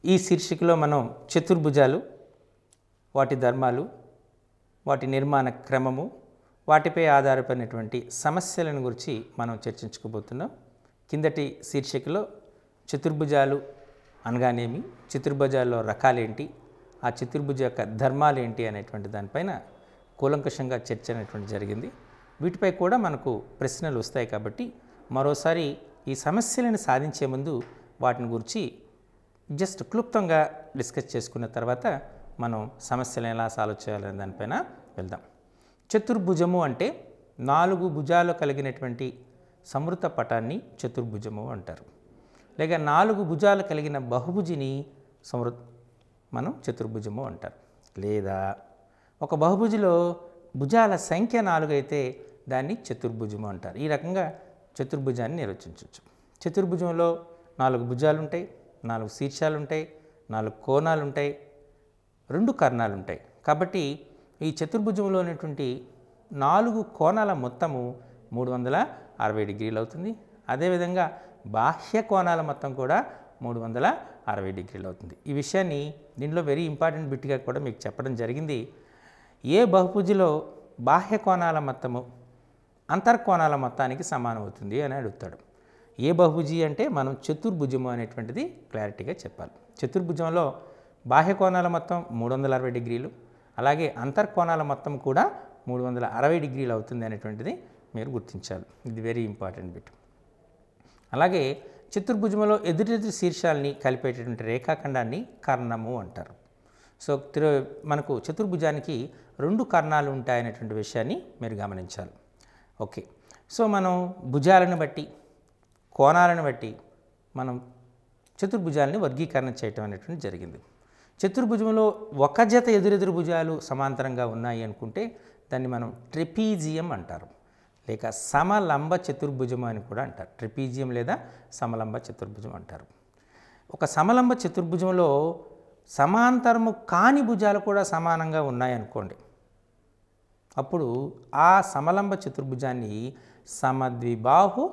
ఈ శీర్షికలో మనం చతుర్భుజాలు, వాటి ధర్మాలు, వాటి నిర్మాణ క్రమము, వాటిపై ఆధారపడినటువంటి సమస్యలను గురించి మనం చర్చించుకోబోతున్నాం. కిందటి శీర్షికలో చతుర్భుజాలు అనగానేమి, చతుర్భుజాల్లో రకాలేంటి, ఆ చతుర్భుజ యొక్క ధర్మాలు ఏంటి అనేటువంటి దానిపైన కూలంకషంగా చర్చ అనేటువంటి జరిగింది. వీటిపై కూడా మనకు ప్రశ్నలు వస్తాయి కాబట్టి మరోసారి ఈ సమస్యలను సాధించే ముందు వాటిని గురించి జస్ట్ క్లుప్తంగా డిస్కస్ చేసుకున్న తర్వాత మనం సమస్యలను ఎలా సాల్వ్ చేయాలనే దానిపైన వెళ్దాం. చతుర్భుజము అంటే 4 భుజాలు కలిగినటువంటి సమృత పటాన్ని చతుర్భుజము అంటారు. లేక 4 భుజాలు కలిగిన బహుభుజిని మనం చతుర్భుజము అంటారు. లేదా ఒక బహుభుజిలో భుజాల సంఖ్య 4 అయితే దాన్ని చతుర్భుజము అంటారు. ఈ రకంగా చతుర్భుజాన్ని నిర్వచించవచ్చు. చతుర్భుజంలో 4 భుజాలు ఉంటాయి, 4 శీర్షాలు ఉంటాయి, 4 కోణాలు ఉంటాయి, 2 కర్ణాలు ఉంటాయి. కాబట్టి ఈ చతుర్భుజంలో ఉన్నటువంటి 4 కోణాల మొత్తము 360 డిగ్రీలు అవుతుంది. అదేవిధంగా బాహ్య కోణాల మొత్తం కూడా 360 డిగ్రీలు అవుతుంది. ఈ విషయాన్ని దీనిలో వెరీ ఇంపార్టెంట్ బిట్గా కూడా మీకు చెప్పడం జరిగింది. ఏ బహుభుజిలో బాహ్య కోణాల మొత్తము అంతర్కోణాల మొత్తానికి సమానం అవుతుంది అని అడుగుతాడు. ఏ బహుభుజి అంటే మనం చతుర్భుజము అనేటువంటిది క్లారిటీగా చెప్పాలి. చతుర్భుజంలో బాహ్య కోణాల మొత్తం 360 డిగ్రీలు, అలాగే అంతర్కోణాల మొత్తం కూడా 360 డిగ్రీలు అవుతుంది అనేటువంటిది మీరు గుర్తించాలి. ఇది వెరీ ఇంపార్టెంట్ బిట్. అలాగే చతుర్భుజంలో ఎదురెదురు శీర్షాలని కలిపేటటువంటి రేఖాఖండాన్ని కర్ణము అంటారు. సో మనకు చతుర్భుజానికి 2 కర్ణాలు ఉంటాయనేటువంటి విషయాన్ని మీరు గమనించాలి. ఓకే, సో మనం భుజాలను బట్టి, కోణాలను బట్టి మనం చతుర్భుజాలని వర్గీకరణ చేయటం అనేటువంటి జరిగింది. చతుర్భుజంలో ఒక జత ఎదురెదురు భుజాలు సమాంతరంగా ఉన్నాయి అనుకుంటే దాన్ని మనం ట్రెపీజియం అంటారు, లేక సమలంబ చతుర్భుజం అని కూడా అంటారు. ట్రెపీజియం లేదా సమలంబ చతుర్భుజం అంటారు. ఒక సమలంబ చతుర్భుజంలో సమాంతరము కాని భుజాలు కూడా సమానంగా ఉన్నాయనుకోండి, అప్పుడు ఆ సమలంబ చతుర్భుజాన్ని సమద్విబాహు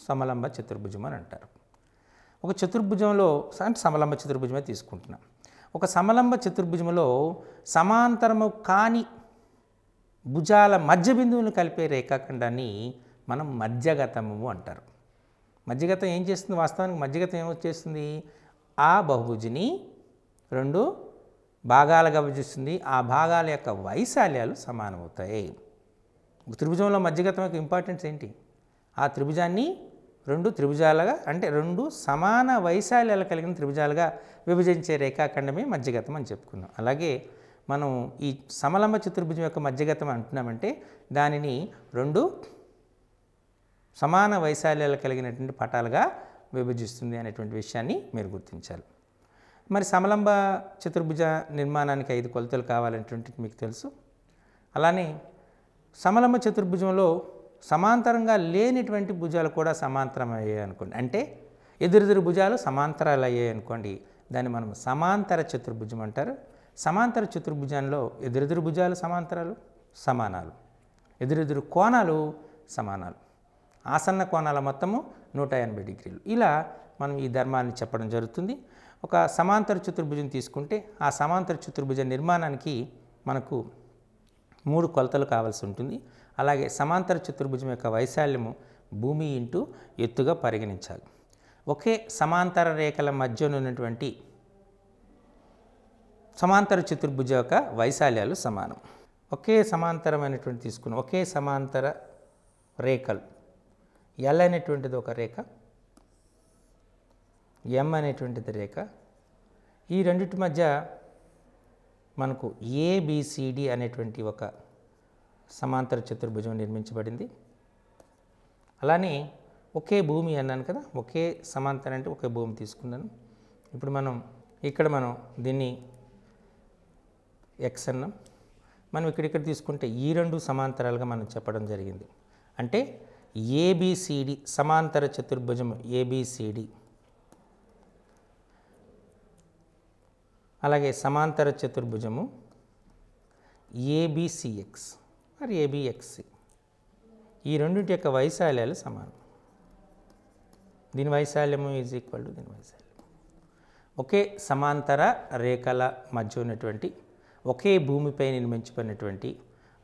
సమలంబ చతుర్భుజం అని అంటారు. ఒక చతుర్భుజంలో అంటే సమలంబ చతుర్భుజమే తీసుకుంటున్నాం. ఒక సమలంబ చతుర్భుజంలో సమాంతరము కాని భుజాల మధ్య బిందువులను కలిపే రేఖాఖండాన్ని మనం మధ్యగతము అంటారు. మధ్యగతం ఏం చేస్తుంది? వాస్తవానికి మధ్యగతం ఏమొచ్చేస్తుంది? ఆ బహుభుజిని 2 భాగాలుగా విభజిస్తుంది. ఆ భాగాల యొక్క వైశాల్యాలు సమానమవుతాయి. త్రిభుజంలో మధ్యగతం యొక్క ఇంపార్టెన్స్ ఏంటి? ఆ త్రిభుజాన్ని 2 త్రిభుజాలుగా అంటే 2 సమాన వైశాల్యాలు కలిగిన త్రిభుజాలుగా విభజించే రేఖాఖండమే మధ్యగతం అని చెప్పుకున్నాం. అలాగే మనం ఈ సమలంబ చతుర్భుజం యొక్క మధ్యగతం అంటున్నామంటే దానిని 2 సమాన వైశాల్యాలు కలిగినటువంటి పటాలుగా విభజిస్తుంది అనేటువంటి విషయాన్ని మీరు గుర్తించాలి. మరి సమలంబ చతుర్భుజ నిర్మాణానికి 5 కొలతలు కావాలనేటువంటిది మీకు తెలుసు. అలానే సమలంబ చతుర్భుజంలో సమాంతరంగా లేనిటువంటి భుజాలు కూడా సమాంతరం అయ్యాయి అనుకోండి, అంటే ఎదురెదురు భుజాలు సమాంతరాలు అయ్యాయి అనుకోండి, దాన్ని మనం సమాంతర చతుర్భుజం అంటారు. సమాంతర చతుర్భుజంలో ఎదురెదురు భుజాలు సమాంతరాలు సమానాలు, ఎదురెదురు కోణాలు సమానాలు, ఆసన్న కోణాల మొత్తము 180 డిగ్రీలు. ఇలా మనం ఈ ధర్మాన్ని చెప్పడం జరుగుతుంది. ఒక సమాంతర చతుర్భుజం తీసుకుంటే ఆ సమాంతర చతుర్భుజ నిర్మాణానికి మనకు 3 కొలతలు కావాల్సి ఉంటుంది. అలాగే సమాంతర చతుర్భుజం యొక్క వైశాల్యము భూమి ఇంటూ ఎత్తుగా పరిగణించాలి. ఒకే సమాంతర రేఖల మధ్య ఉన్నటువంటి సమాంతర చతుర్భుజ యొక్క వైశాల్యాలు సమానం. ఒకే సమాంతరమైనటువంటి తీసుకున్న ఒకే సమాంతర రేఖలు ఎల్ అనేటువంటిది ఒక రేఖ, ఎం అనేటువంటిది రేఖ. ఈ రెండింటి మధ్య మనకు ఏబిసిడి అనేటువంటి ఒక సమాంతర చతుర్భుజం నిర్మించబడింది. అలానే ఒకే భూమి అన్నాను కదా, ఒకే సమాంతరం అంటే ఒకే భూమి తీసుకున్నాను. ఇప్పుడు ఇక్కడ మనం దీన్ని ఎక్స్ అన్నాం. మనం ఇక్కడ తీసుకుంటే ఈ 2 సమాంతరాలుగా మనం చెప్పడం జరిగింది. అంటే ఏబిసిడి సమాంతర చతుర్భుజం ఏబిసిడి, అలాగే సమాంతర చతుర్భుజము ఏబిసిఎక్స్ మరి ఏబిఎక్సి, ఈ రెండింటి యొక్క వైశాల్యాలు సమానం. దీని వైశాల్యము ఈజ్ ఈక్వల్ టు దీని వైశాల్యం. ఒకే సమాంతర రేఖల మధ్య ఉన్నటువంటి ఒకే భూమిపై నిర్మించబడినటువంటి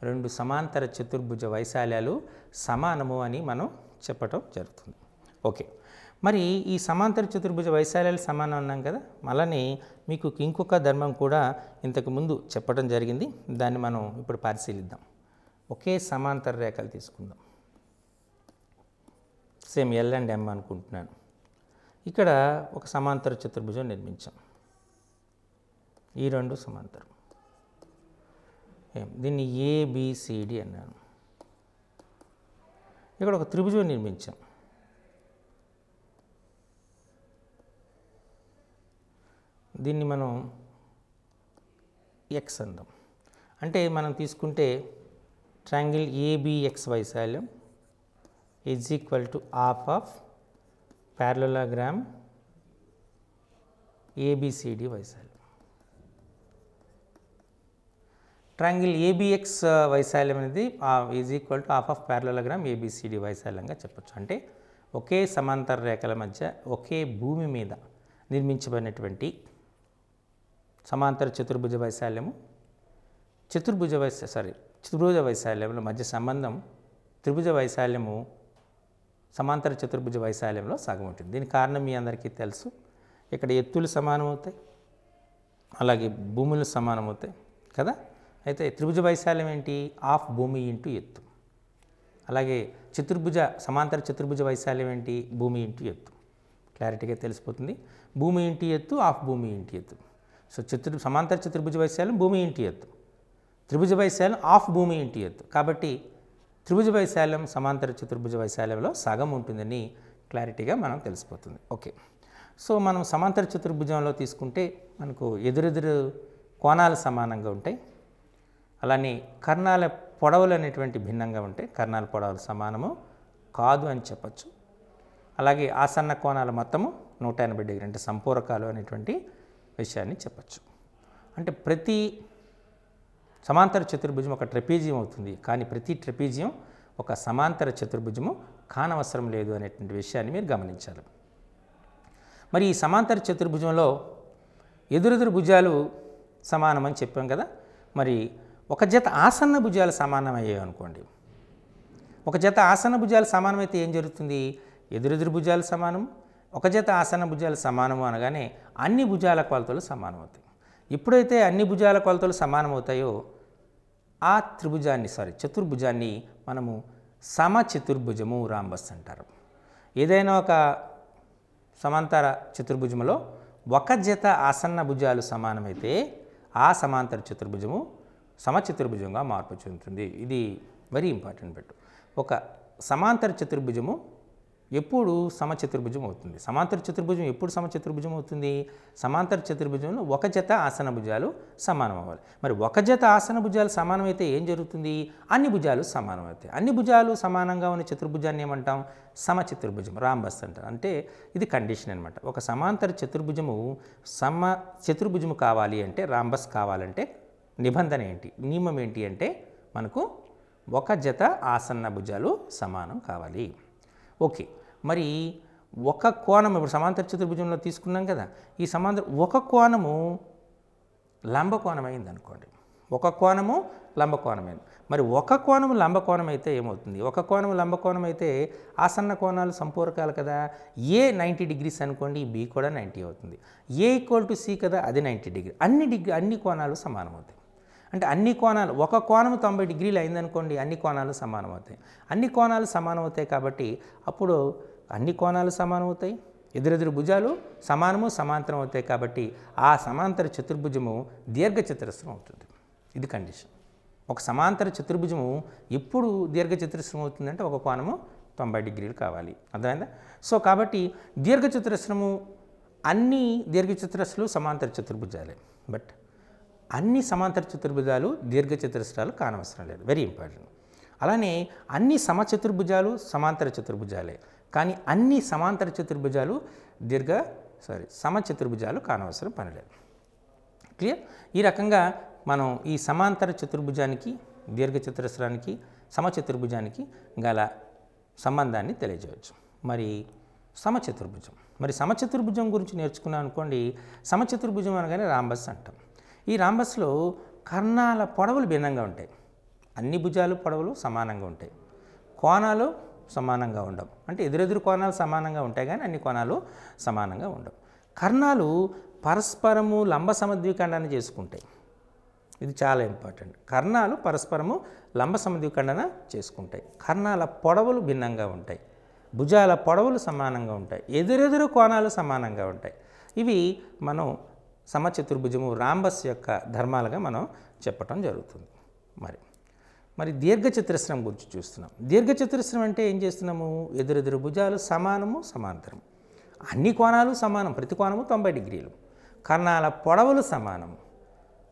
రెండు సమాంతర చతుర్భుజ వైశాల్యాలు సమానము అని మనం చెప్పటం జరుగుతుంది. ఓకే, మరి ఈ సమాంతర చతుర్భుజ వైశాల్యాలు సమానం అన్నాం కదా, అలానే మీకు ఇంకొక ధర్మం కూడా ఇంతకుముందు చెప్పడం జరిగింది. దాన్ని మనం ఇప్పుడు పరిశీలిద్దాం. ఒకే సమాంతర రేఖలు తీసుకుందాం. సేమ్ ఎల్ అండ్ ఎం అనుకుంటున్నాను. ఇక్కడ ఒక సమాంతర చతుర్భుజం నిర్మించాం. ఈ రెండు సమాంతరం. దీన్ని ఏబిసిడి అన్నాను. ఇక్కడ ఒక త్రిభుజం నిర్మించాం. దీన్ని మనం ఎక్స్ అందాం. అంటే మనం తీసుకుంటే ట్రయాంగిల్ ఏబిఎక్స్ వైశాల్యం is equal to half of parallelogram ABCD వైశాల్యం. ట్రయాంగిల్ ఏబిఎక్స్ వైశాల్యం అనేది is equal to half of parallelogram ABCD వైశాల్యంగా చెప్పచ్చు. అంటే ఒకే సమాంతర రేఖల మధ్య ఒకే భూమి మీద నిర్మించబడినటువంటి సమాంతర చతుర్భుజ వైశాల్యము త్రిభుజ వైశాల్యముల మధ్య సంబంధం త్రిభుజ వైశాల్యము సమాంతర చతుర్భుజ వైశాల్యంలో సగం ఉంటుంది. దీని కారణం మీ అందరికీ తెలుసు. ఇక్కడ ఎత్తులు సమానం అవుతాయి, అలాగే భూములు సమానం అవుతాయి కదా. అయితే త్రిభుజ వైశాల్యం ఏంటి? హాఫ్ భూమి ఇంటూ ఎత్తు. అలాగే సమాంతర చతుర్భుజ వైశాల్యం ఏంటి? భూమి ఇంటూ ఎత్తు. క్లారిటీగా తెలిసిపోతుంది. భూమి ఇంటూ ఎత్తు, హాఫ్ భూమి ఇంటూ ఎత్తు. సో సమాంతర చతుర్భుజ వైశాల్యం భూమి ఇంటూ ఎత్తు, త్రిభుజ వైశాల్యం హాఫ్ భూమి ఇంటూ ఎత్తు. కాబట్టి త్రిభుజ వైశాల్యం సమాంతర చతుర్భుజ వైశాల్యంలో సగం ఉంటుందని క్లారిటీగా మనం తెలిసిపోతుంది. ఓకే, సో మనం సమాంతర చతుర్భుజంలో తీసుకుంటే మనకు ఎదురెదురు కోణాలు సమానంగా ఉంటాయి. అలానే కర్ణాల పొడవులు అనేటువంటి భిన్నంగా ఉంటాయి. కర్ణాల పొడవులు సమానము కాదు అని చెప్పచ్చు. అలాగే ఆసన్న కోణాల మొత్తము 180 డిగ్రీ అంటే సంపూరకాలు అనేటువంటి విషయాన్ని చెప్పచ్చు. అంటే ప్రతి సమాంతర చతుర్భుజం ఒక ట్రెపీజియం అవుతుంది, కానీ ప్రతి ట్రెపీజియం ఒక సమాంతర చతుర్భుజము కానవసరం లేదు అనేటువంటి విషయాన్ని మీరు గమనించాలి. మరి ఈ సమాంతర చతుర్భుజంలో ఎదురెదురు భుజాలు సమానమని చెప్పాం కదా. మరి ఒక జత ఆసన్న భుజాలు సమానమయ్యాయి అనుకోండి. ఒక జత ఆసన్న భుజాలు సమానమైతే ఏం జరుగుతుంది? ఎదురెదురు భుజాలు సమానం, ఒక జత ఆసన్న భుజాలు సమానము అనగానే అన్ని భుజాల కొలతలు సమానమవుతాయి. ఎప్పుడైతే అన్ని భుజాల కొలతలు సమానమవుతాయో ఆ చతుర్భుజాన్ని మనము సమచతుర్భుజము రాంబస్ అంటారు. ఏదైనా ఒక సమాంతర చతుర్భుజంలో ఒక జత ఆసన్న భుజాలు సమానమైతే ఆ సమాంతర చతుర్భుజము సమచతుర్భుజంగా మార్పు చెందుతుంది. ఇది వెరీ ఇంపార్టెంట్ బిట్. ఒక సమాంతర చతుర్భుజము ఎప్పుడు సమచతుర్భుజం అవుతుంది? సమాంతర చతుర్భుజం ఎప్పుడు సమచతుర్భుజం అవుతుంది? సమాంతర చతుర్భుజంలో ఒక జత ఆసన భుజాలు సమానం అవ్వాలి. మరి ఒక జత ఆసన భుజాలు సమానమైతే ఏం జరుగుతుంది? అన్ని భుజాలు సమానం అవుతాయి. అన్ని భుజాలు సమానంగా ఉన్న చతుర్భుజాన్ని ఏమంటాం? సమచతుర్భుజం, రాంబస్ అంటారు. అంటే ఇది కండిషన్ అనమాట. ఒక సమాంతర చతుర్భుజము చతుర్భుజము కావాలి అంటే, రాంబస్ కావాలంటే నిబంధన ఏంటి, నియమం ఏంటి అంటే మనకు ఒక జత ఆసన్న భుజాలు సమానం కావాలి. ఓకే, మరి ఒక కోణం ఇప్పుడు సమాంతర చతుర్భుజంలో తీసుకున్నాం కదా, ఈ ఒక కోణము లంబకోణం అయింది అనుకోండి. ఒక కోణము లంబకోణమైంది. మరి ఒక కోణము లంబకోణం అయితే ఏమవుతుంది? ఒక కోణము లంబకోణం అయితే ఆసన్న కోణాలు సంపూరకాలు కదా. ఏ 90 డిగ్రీస్ అనుకోండి, బి కూడా 90 అవుతుంది. ఏ = సి కదా, అది 90 డిగ్రీ. అన్ని కోణాలు సమానం అవుతాయి. అంటే అన్ని కోణాలు, ఒక కోణము 90 డిగ్రీలు అయిందనుకోండి, అన్ని కోణాలు సమానం అవుతాయి. అన్ని కోణాలు సమానం అవుతాయి కాబట్టి అప్పుడు అన్ని కోణాలు సమానం అవుతాయి. ఎదురెదురు భుజాలు సమానము సమాంతరం అవుతాయి కాబట్టి ఆ సమాంతర చతుర్భుజము దీర్ఘచతురస్రం అవుతుంది. ఇది కండిషన్. ఒక సమాంతర చతుర్భుజము ఎప్పుడు దీర్ఘచతురస్రం అవుతుందంటే ఒక కోణము 90 డిగ్రీలు కావాలి. అర్థమైందా? సో కాబట్టి దీర్ఘచతురస్రము, అన్ని దీర్ఘచతురస్రాలు సమాంతర చతుర్భుజాలే. బట్ అన్ని సమాంతర చతుర్భుజాలు దీర్ఘచతురస్రాలు కానవసరం లేదు. Very important. అలానే అన్ని సమచతుర్భుజాలు సమాంతర చతుర్భుజాలే, కానీ అన్ని సమాంతర చతుర్భుజాలు సమచతుర్భుజాలు కానవసరం పనిలేదు. క్లియర్? ఈ రకంగా మనం ఈ సమాంతర చతుర్భుజానికి, దీర్ఘచతురస్రానికి, సమచతుర్భుజానికి గల సంబంధాన్ని తెలియజేయవచ్చు. మరి సమచతుర్భుజం. మరి సమచతుర్భుజం గురించి నేర్చుకున్నాం అనుకోండి, సమచతుర్భుజం అనగానే రాంబస్ అంటాం. ఈ రాంబస్లో కర్ణాల పొడవులు భిన్నంగా ఉంటాయి. అన్ని భుజాలు పొడవులు సమానంగా ఉంటాయి, కోణాలు సమానంగా ఉండవు. అంటే ఎదురెదురు కోణాలు సమానంగా ఉంటాయి కానీ అన్ని కోణాలు సమానంగా ఉండవు. కర్ణాలు పరస్పరము లంబ సమద్విఖండన చేసుకుంటాయి. ఇది చాలా ఇంపార్టెంట్. కర్ణాలు పరస్పరము లంబ సమద్విఖండన చేసుకుంటాయి. కర్ణాల పొడవులు భిన్నంగా ఉంటాయి, భుజాల పొడవులు సమానంగా ఉంటాయి, ఎదురెదురు కోణాలు సమానంగా ఉంటాయి. ఇవి మనం సమచతుర్భుజము రాంబస్ యొక్క ధర్మాలుగా మనం చెప్పటం జరుగుతుంది. మరి దీర్ఘచతురస్రం గురించి చూస్తున్నాం. దీర్ఘచతురస్రం అంటే ఏం చేస్తున్నాము? ఎదురెదురు భుజాలు సమానము, సమాంతరం, అన్ని కోణాలు సమానం, ప్రతి కోణము 90 డిగ్రీలు, కర్ణాల పొడవులు సమానము,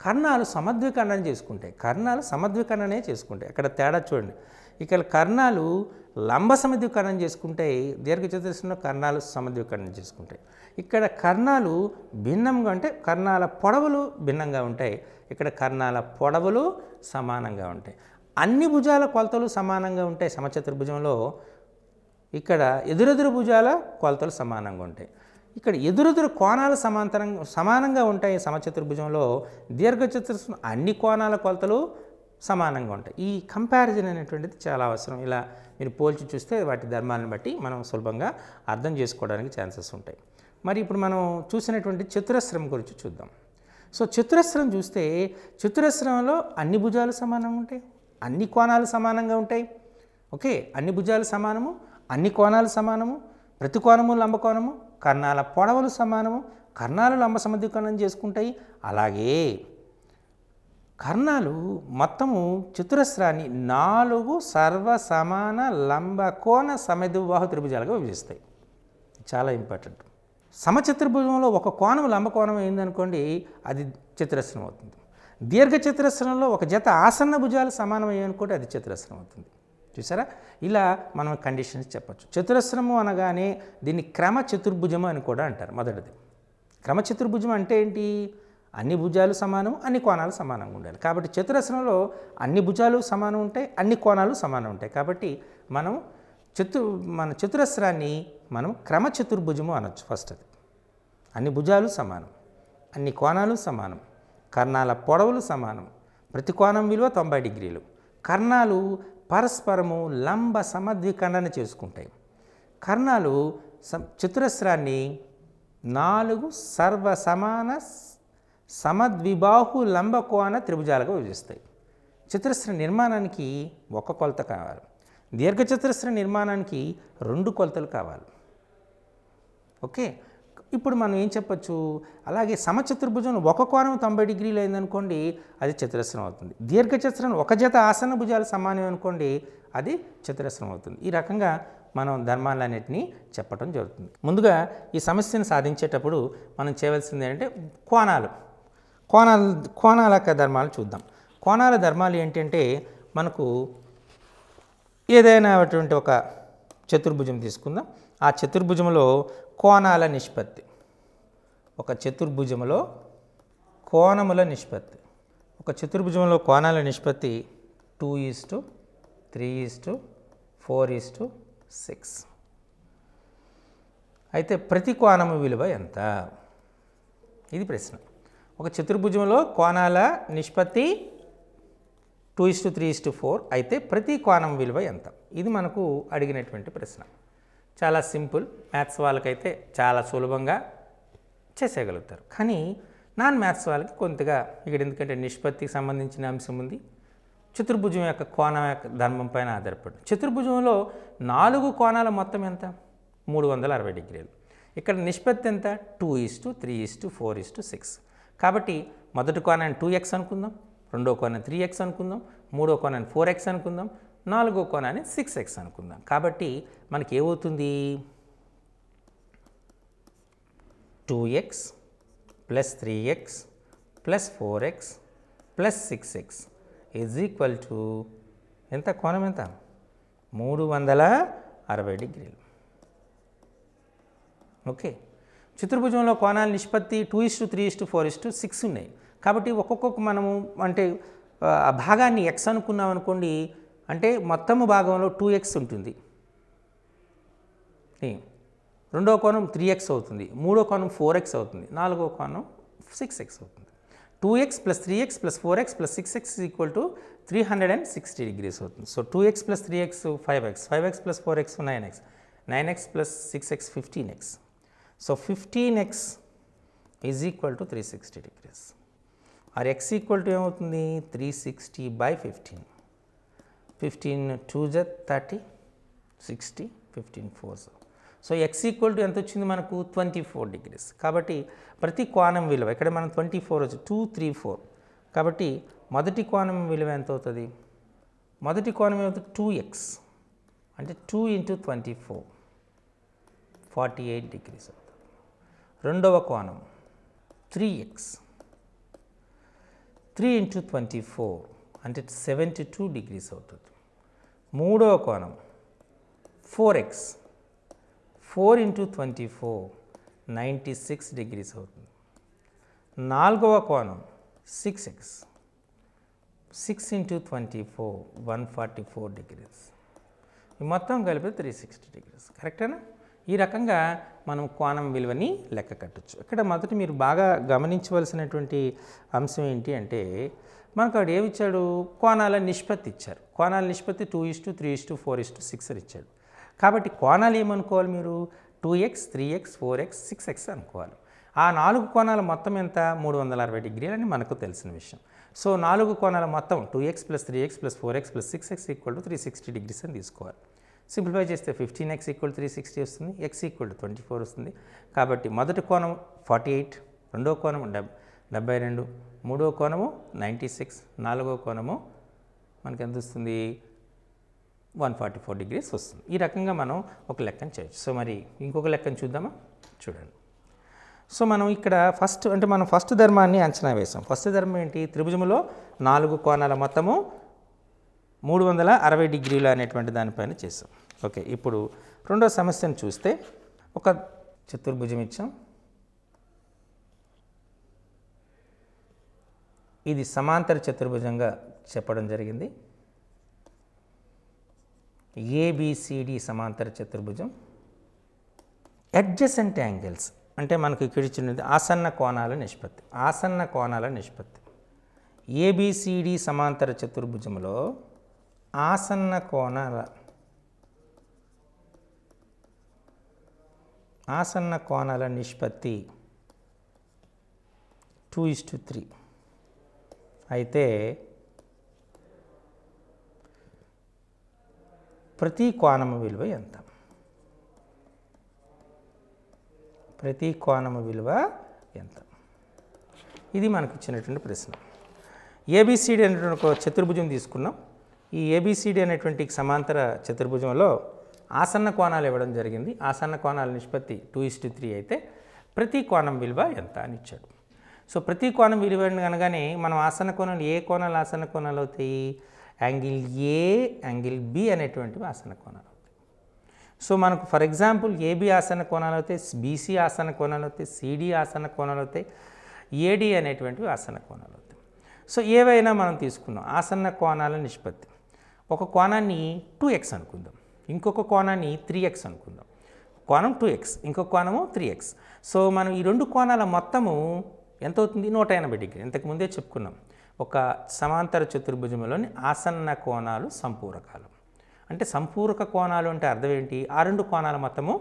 కర్ణాలు సమద్విఖండన చేసుకుంటాయి. కర్ణాలు సమద్విఖండనే చేసుకుంటాయి. అక్కడ తేడా చూడండి. ఇక్కడ కర్ణాలు లంబ సమద్విఖండన చేసుకుంటాయి, దీర్ఘచతురస్రంలో కర్ణాలు సమద్విఖండన చేసుకుంటాయి. ఇక్కడ కర్ణాలు భిన్నంగా అంటే కర్ణాల పొడవులు భిన్నంగా ఉంటాయి, ఇక్కడ కర్ణాల పొడవులు సమానంగా ఉంటాయి. అన్ని భుజాల కొలతలు సమానంగా ఉంటాయి సమచతుర్భుజంలో. ఇక్కడ ఎదురెదురు భుజాల కొలతలు సమానంగా ఉంటాయి. ఇక్కడ ఎదురెదురు కోణాలు సమానంగా ఉంటాయి సమచతుర్భుజంలో. దీర్ఘచతురస్రం అన్ని కోణాల కొలతలు సమానంగా ఉంటాయి. ఈ కంపారిజన్ అనేటువంటిది చాలా అవసరం. ఇలా మీరు పోల్చి చూస్తే వాటి ధర్మాలను బట్టి మనం సులభంగా అర్థం చేసుకోవడానికి ఛాన్సెస్ ఉంటాయి. మరి ఇప్పుడు మనం చూసినటువంటి చతురస్రం గురించి చూద్దాం. సో చతురస్రం చూస్తే చతురస్రంలో అన్ని భుజాలు సమానంగా ఉంటాయి, అన్ని కోణాలు సమానంగా ఉంటాయి. ఓకే, అన్ని భుజాలు సమానము, అన్ని కోణాలు సమానము, ప్రతి కోణము లంబకోణము, కర్ణాల పొడవులు సమానము, కర్ణాలు లంబ సమద్విఖండనం చేసుకుంటాయి. అలాగే కర్ణాలు మొత్తము చతురస్రాన్ని 4 సర్వ సమాన లంబ కోణ సమద్విబాహు త్రిభుజాలుగా విభజిస్తాయి. చాలా ఇంపార్టెంట్. సమచతుర్భుజంలో ఒక కోణం లంబకోణం అయిందనుకోండి, అది చతురస్రం అవుతుంది. దీర్ఘచతురస్రంలో ఒక జత ఆసన్న భుజాలు సమానం అయ్యనుకోండి, అది చతురస్రం అవుతుంది. చూసారా? ఇలా మనం కండిషన్స్ చెప్పచ్చు. చతురస్రము అనగానే దీన్ని క్రమ చతుర్భుజము అని కూడా అంటారు. మొదటిది క్రమ చతుర్భుజం అంటే ఏంటి? అన్ని భుజాలు సమానం, అన్ని కోణాలు సమానంగా ఉండాలి. కాబట్టి చతురస్రంలో అన్ని భుజాలు సమానం ఉంటాయి, అన్ని కోణాలు సమానం ఉంటాయి. కాబట్టి మనం మన చతురస్రాన్ని మనం క్రమ చతుర్భుజము అనొచ్చు. ఫస్ట్ అది అన్ని భుజాలు సమానం, అన్ని కోణాలు సమానం, కర్ణాల పొడవులు సమానం, ప్రతి కోణం విలువ 90 డిగ్రీలు, కర్ణాలు పరస్పరము లంబ సమద్విఖండన చేసుకుంటాయి. కర్ణాలు చతురస్రాన్ని 4 సర్వ సమాన సమద్విబాహు లంబకోణ త్రిభుజాలుగా విభజిస్తాయి. చతురస్ర నిర్మాణానికి ఒక కొలత కావాలి, దీర్ఘచతురస్ర నిర్మాణానికి 2 కొలతలు కావాలి. ఓకే, ఇప్పుడు మనం ఏం చెప్పచ్చు? అలాగే సమచతుర్భుజం ఒక కోణం 90 డిగ్రీలు అయిందనుకోండి, అది చతురస్రం అవుతుంది. దీర్ఘచతురస్రం ఒక జత ఆసన భుజాలు సమానం అనుకోండి, అది చతురస్రం అవుతుంది. ఈ రకంగా మనం ధర్మాలన్నింటినీ చెప్పడం జరుగుతుంది. ముందుగా ఈ సమస్యను సాధించేటప్పుడు మనం చేయవలసింది ఏంటంటే కోణాల యొక్క ధర్మాలు చూద్దాం. కోణాల ధర్మాలు ఏంటంటే, మనకు ఏదైనా అటువంటి ఒక చతుర్భుజం తీసుకుందాం. ఆ చతుర్భుజంలో కోణాల నిష్పత్తి, ఒక చతుర్భుజంలో కోణముల నిష్పత్తి, ఒక చతుర్భుజంలో కోణాల నిష్పత్తి 2:3:4:6. అయితే ప్రతి కోణము విలువ ఎంత? ఇది ప్రశ్న. ఒక చతుర్భుజంలో కోణాల నిష్పత్తి 2:3:4 అయితే ప్రతి కోణం విలువ ఎంత? ఇది మనకు అడిగినటువంటి ప్రశ్న. చాలా సింపుల్. మ్యాథ్స్ వాళ్ళకైతే చాలా సులభంగా చేసేయగలుగుతారు. కానీ నాన్ మ్యాథ్స్ వాళ్ళకి కొంతగా ఇక్కడ, ఎందుకంటే నిష్పత్తికి సంబంధించిన అంశం ఉంది, చతుర్భుజం యొక్క కోణం యొక్క ధర్మం పైన ఆధారపడి. చతుర్భుజంలో 4 కోణాల మొత్తం ఎంత? 360 డిగ్రీలు. ఇక్కడ నిష్పత్తి ఎంత? 2:3:4:6. కాబట్టి మొదటి కోణాన్ని 2x అనుకుందాం, రెండో కోణాన్ని 3x అనుకుందాం, మూడో కోణాన్ని 4x అనుకుందాం, నాలుగో కోణాన్ని 6x అనుకుందాం. కాబట్టి మనకి ఏమవుతుంది? 2x + 3x + 4x + 6x = ఎంత? కోణం ఎంత? 360 డిగ్రీలు. ఓకే, చతుర్భుజంలో కోణాల నిష్పత్తి 2:3:4:6 ఉన్నాయి. కాబట్టి ఒక్కొక్క మనము అంటే ఆ భాగాన్ని x అనుకున్నాం అనుకోండి, అంటే మొత్తము భాగంలో 2x ఉంటుంది. రెండో కోణం 3x అవుతుంది, మూడో కోణం 4x అవుతుంది, నాలుగో కోణం 6x అవుతుంది. 2x plus 3x plus 4x plus 6x is equal to 360 degrees అవుతుంది. So 2x plus 3x 5x, 5x plus 4x 9x, 9x plus 6x 15x. So 15x is equal to 360 degrees. Or x equal to ఏమవుతుంది 360 by 15. 15 2 30, 60, 15 4. So x equal to ఎంత వచ్చింది మనకు 24 degrees. కాబట్టి ప్రతి కోణం విలువ ఇక్కడ మనం 24 వచ్చి 2 3 4. కాబట్టి మొదటి కోణం విలువ ఎంత అవుతుంది? మొదటి కోణం ఏమవుతుంది 2x అంటే 2 into 24 48 degrees అవుతుంది. రెండవ కోణం 3x 3 into 24 అంటే 72 degrees అవుతుంది. మూడవ కోణం 4x 4 into 24 96 degrees అవుతుంది. నాలుగవ కోణం 6x 6 into 24 144 degrees. ఈ మొత్తం కలిపి 360 degrees. కరెక్టేనా? ఈ రకంగా మనం కోణం విలువని లెక్క కట్టచ్చు. ఇక్కడ మొదటి మీరు బాగా గమనించవలసినటువంటి అంశం ఏంటి అంటే మనకు అక్కడ ఏమి ఇచ్చాడు? కోణాల నిష్పత్తి ఇచ్చారు. కోణాల నిష్పత్తి 2:3:4:6 ఇచ్చాడు. కాబట్టి కోణాలు ఏమనుకోవాలి మీరు? 2x 3x 4x 6x అనుకోవాలి. ఆ 4 కోణాల మొత్తం ఎంత? 360 డిగ్రీలు అని మనకు తెలిసిన విషయం. సో 4 కోణాల మొత్తం 2x + 3x + 4x + 6x = 360 degrees అని తీసుకోవాలి. సింప్లిఫై చేస్తే 15x = 360 వస్తుంది, x = 24 వస్తుంది. కాబట్టి మొదటి కోణం 48, రెండో కోణం 72, మూడో కోణము 96, నాలుగో కోణము మనకి ఎంత వస్తుంది? 144 degrees వస్తుంది. ఈ రకంగా మనం ఒక లెక్కను చేయొచ్చు. సో మరి ఇంకొక లెక్కను చూద్దామా? చూడండి. సో మనం ఇక్కడ ఫస్ట్ ధర్మాన్ని అంచనా వేసాం. ఫస్ట్ ధర్మం ఏంటి? త్రిభుజములో 4 కోణాల మొత్తము 360 డిగ్రీలు అనేటువంటి దానిపైన చేసాం. ఓకే, ఇప్పుడు రెండో సమస్యను చూస్తే ఒక చతుర్భుజం ఇచ్చాం. ఇది సమాంతర చతుర్భుజంగా చెప్పడం జరిగింది. ఏబిసిడి సమాంతర చతుర్భుజం. అడ్జసెంట్ యాంగిల్స్ అంటే మనకు ఇక్కడ ఇచ్చినది ఆసన్న కోణాల నిష్పత్తి. ఆసన్న కోణాల నిష్పత్తి. ఏబిసిడి సమాంతర చతుర్భుజంలో ఆసన్న కోణాల నిష్పత్తి 2:3 అయితే ప్రతి కోణము విలువ ఎంత? ప్రతి కోణము విలువ ఎంత? ఇది మనకు ఇచ్చినటువంటి ప్రశ్న. ఏబిసిడి అనేటువంటి ఒక చతుర్భుజం తీసుకున్నాం. ఈ ఏబిసిడి అనేటువంటి సమాంతర చతుర్భుజంలో ఆసన్న కోణాలు ఇవ్వడం జరిగింది. ఆసన్న కోణాల నిష్పత్తి 2:3 అయితే ప్రతి కోణం విలువ ఎంత అని ఇచ్చాడు. సో ప్రతి కోణం విలువ అనగానే మనం ఆసన్న కోణాలు ఏ కోణాలు ఆసన్న కోణాలు అవుతాయి? యాంగిల్ ఏ, యాంగిల్ బి అనేటువంటివి ఆసన్న కోణాలు అవుతాయి. సో మనకు ఫర్ ఎగ్జాంపుల్ ఏబి ఆసన్న కోణాలు అవుతాయి, బీసీ ఆసన్న కోణాలు అవుతాయి, సిడి ఆసన్న కోణాలు అవుతాయి, ఏడి అనేటువంటివి ఆసన్న కోణాలు అవుతాయి. సో ఏవైనా మనం తీసుకున్నాం ఆసన్న కోణాల నిష్పత్తి. ఒక కోణాన్ని 2x అనుకుందాం, ఇంకొక కోణాన్ని 3x అనుకుందాం. కోణం 2x, ఇంకొక కోణము 3x. సో మనం ఈ రెండు కోణాల మొత్తము ఎంత అవుతుంది? 180 డిగ్రీ. ఇంతకుముందే చెప్పుకున్నాం. ఒక సమాంతర చతుర్భుజంలోని ఆసన్న కోణాలు సంపూరకాలు. అంటే సంపూరక కోణాలు అంటే అర్థం ఏంటి? ఆ రెండు కోణాల మొత్తము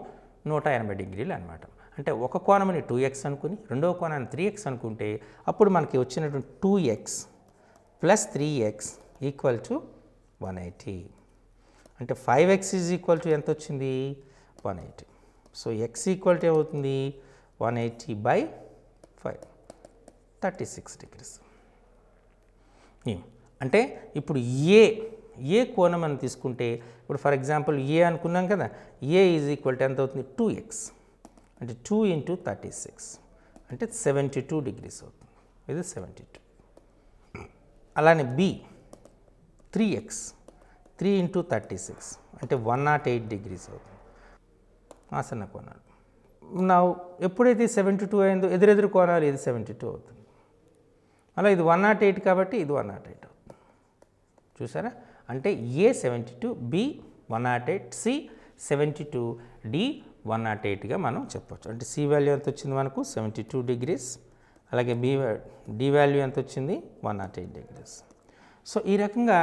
180 డిగ్రీలు అనమాట. అంటే ఒక కోణంని 2x అనుకుని రెండవ కోణాన్ని 3x అనుకుంటే అప్పుడు మనకి వచ్చినటువంటి 2x + 3x = 180. అంటే 5x = ఎంత వచ్చింది? 180. సో x = ఏమవుతుంది? 180/5 36 degrees. అంటే ఇప్పుడు ఏ కోణం అని తీసుకుంటే ఇప్పుడు ఫర్ ఎగ్జాంపుల్ ఏ అనుకున్నాం కదా, ఏ = ఎంత అవుతుంది? 2x అంటే 2 × 36 అంటే 72 degrees అవుతుంది. ఇది 72. అలానే బి 3x 3 × 36 అంటే 108 degrees అవుతుంది. ఆసన్న కోణాలు. నా ఎప్పుడైతే 72 అయిందో ఎదురెదురు కోణాలు ఇది 72 అవుతుంది. అలా ఇది 108 కాబట్టి ఇది 108 అవుతుంది. చూసారా? అంటే ఏ 72, బి 108, సి 72, డి 108గా మనం చెప్పవచ్చు. అంటే సి వాల్యూ ఎంత వచ్చింది మనకు 72 degrees, అలాగే డి వాల్యూ ఎంత వచ్చింది 108 degrees. సో ఈ రకంగా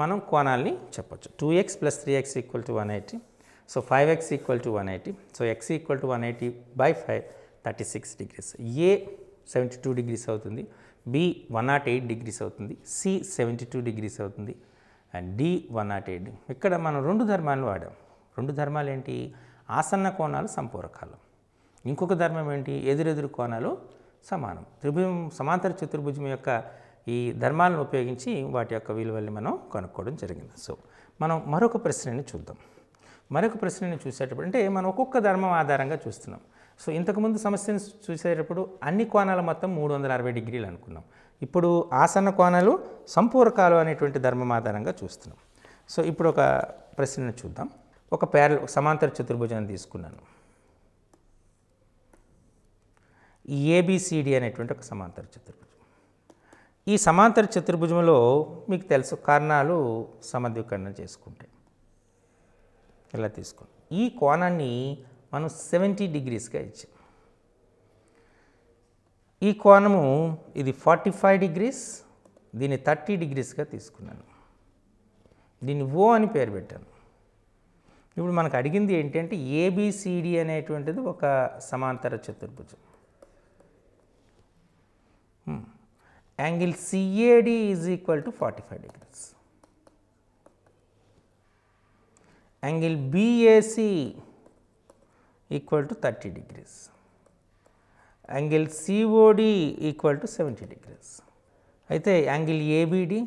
మనం కోణాలని చెప్పచ్చు. 2x + 3x = 180, so 5x = 180, so x = 180/5 36 degrees. ఏ 72 degrees అవుతుంది, బి 108 degrees అవుతుంది, సి 72 degrees అవుతుంది, అండ్ డి 108. ఇక్కడ మనం రెండు ధర్మాలను వాడాం. రెండు ధర్మాలు ఏంటి? ఆసన్న కోణాలు సంపూరకాలు. ఇంకొక ధర్మం ఏంటి? ఎదురెదురు కోణాలు సమానం. త్రిభుజం సమాంతర చతుర్భుజం యొక్క ఈ ధర్మాలను ఉపయోగించి వాటి యొక్క విలువల్ని మనం కనుక్కోవడం జరిగింది. సో మనం మరొక ప్రశ్నని చూద్దాం. మరొక ప్రశ్నని చూసేటప్పుడు అంటే మనం ఒక్కొక్క ధర్మం ఆధారంగా చూస్తున్నాం. సో ఇంతకుముందు సమస్యను చూసేటప్పుడు అన్ని కోణాల మొత్తం 360 degrees అనుకున్నాం. ఇప్పుడు ఆసన్న కోణాలు సంపూరకాలు అనేటువంటి ధర్మం ఆధారంగా చూస్తున్నాం. సో ఇప్పుడు ఒక ప్రశ్నను చూద్దాం. ఒక సమాంతర చతుర్భుజాన్ని తీసుకున్నాను. ఏబిసిడి అనేటువంటి ఒక సమాంతర చతుర్భుజం. ఈ సమాంతర చతుర్భుజంలో మీకు తెలుసు కర్ణాలు సమద్వికర్ణం చేసుకుంటాయి. ఇలా తీసుకోండి. ఈ కోణాన్ని మనం 70 degreesగా ఇచ్చాం. ఈ కోణము ఇది 45 degrees, దీన్ని 30 degreesగా తీసుకున్నాను. దీన్ని ఓ అని పేరు పెట్టాను. ఇప్పుడు మనకు అడిగింది ఏంటంటే ఏబిసిడి అనేటువంటిది ఒక సమాంతర చతుర్భుజం. Angle CAD = 45 degrees. Angle BAC = 30 degrees. Angle COD = 70 degrees. అయితే angle ABD,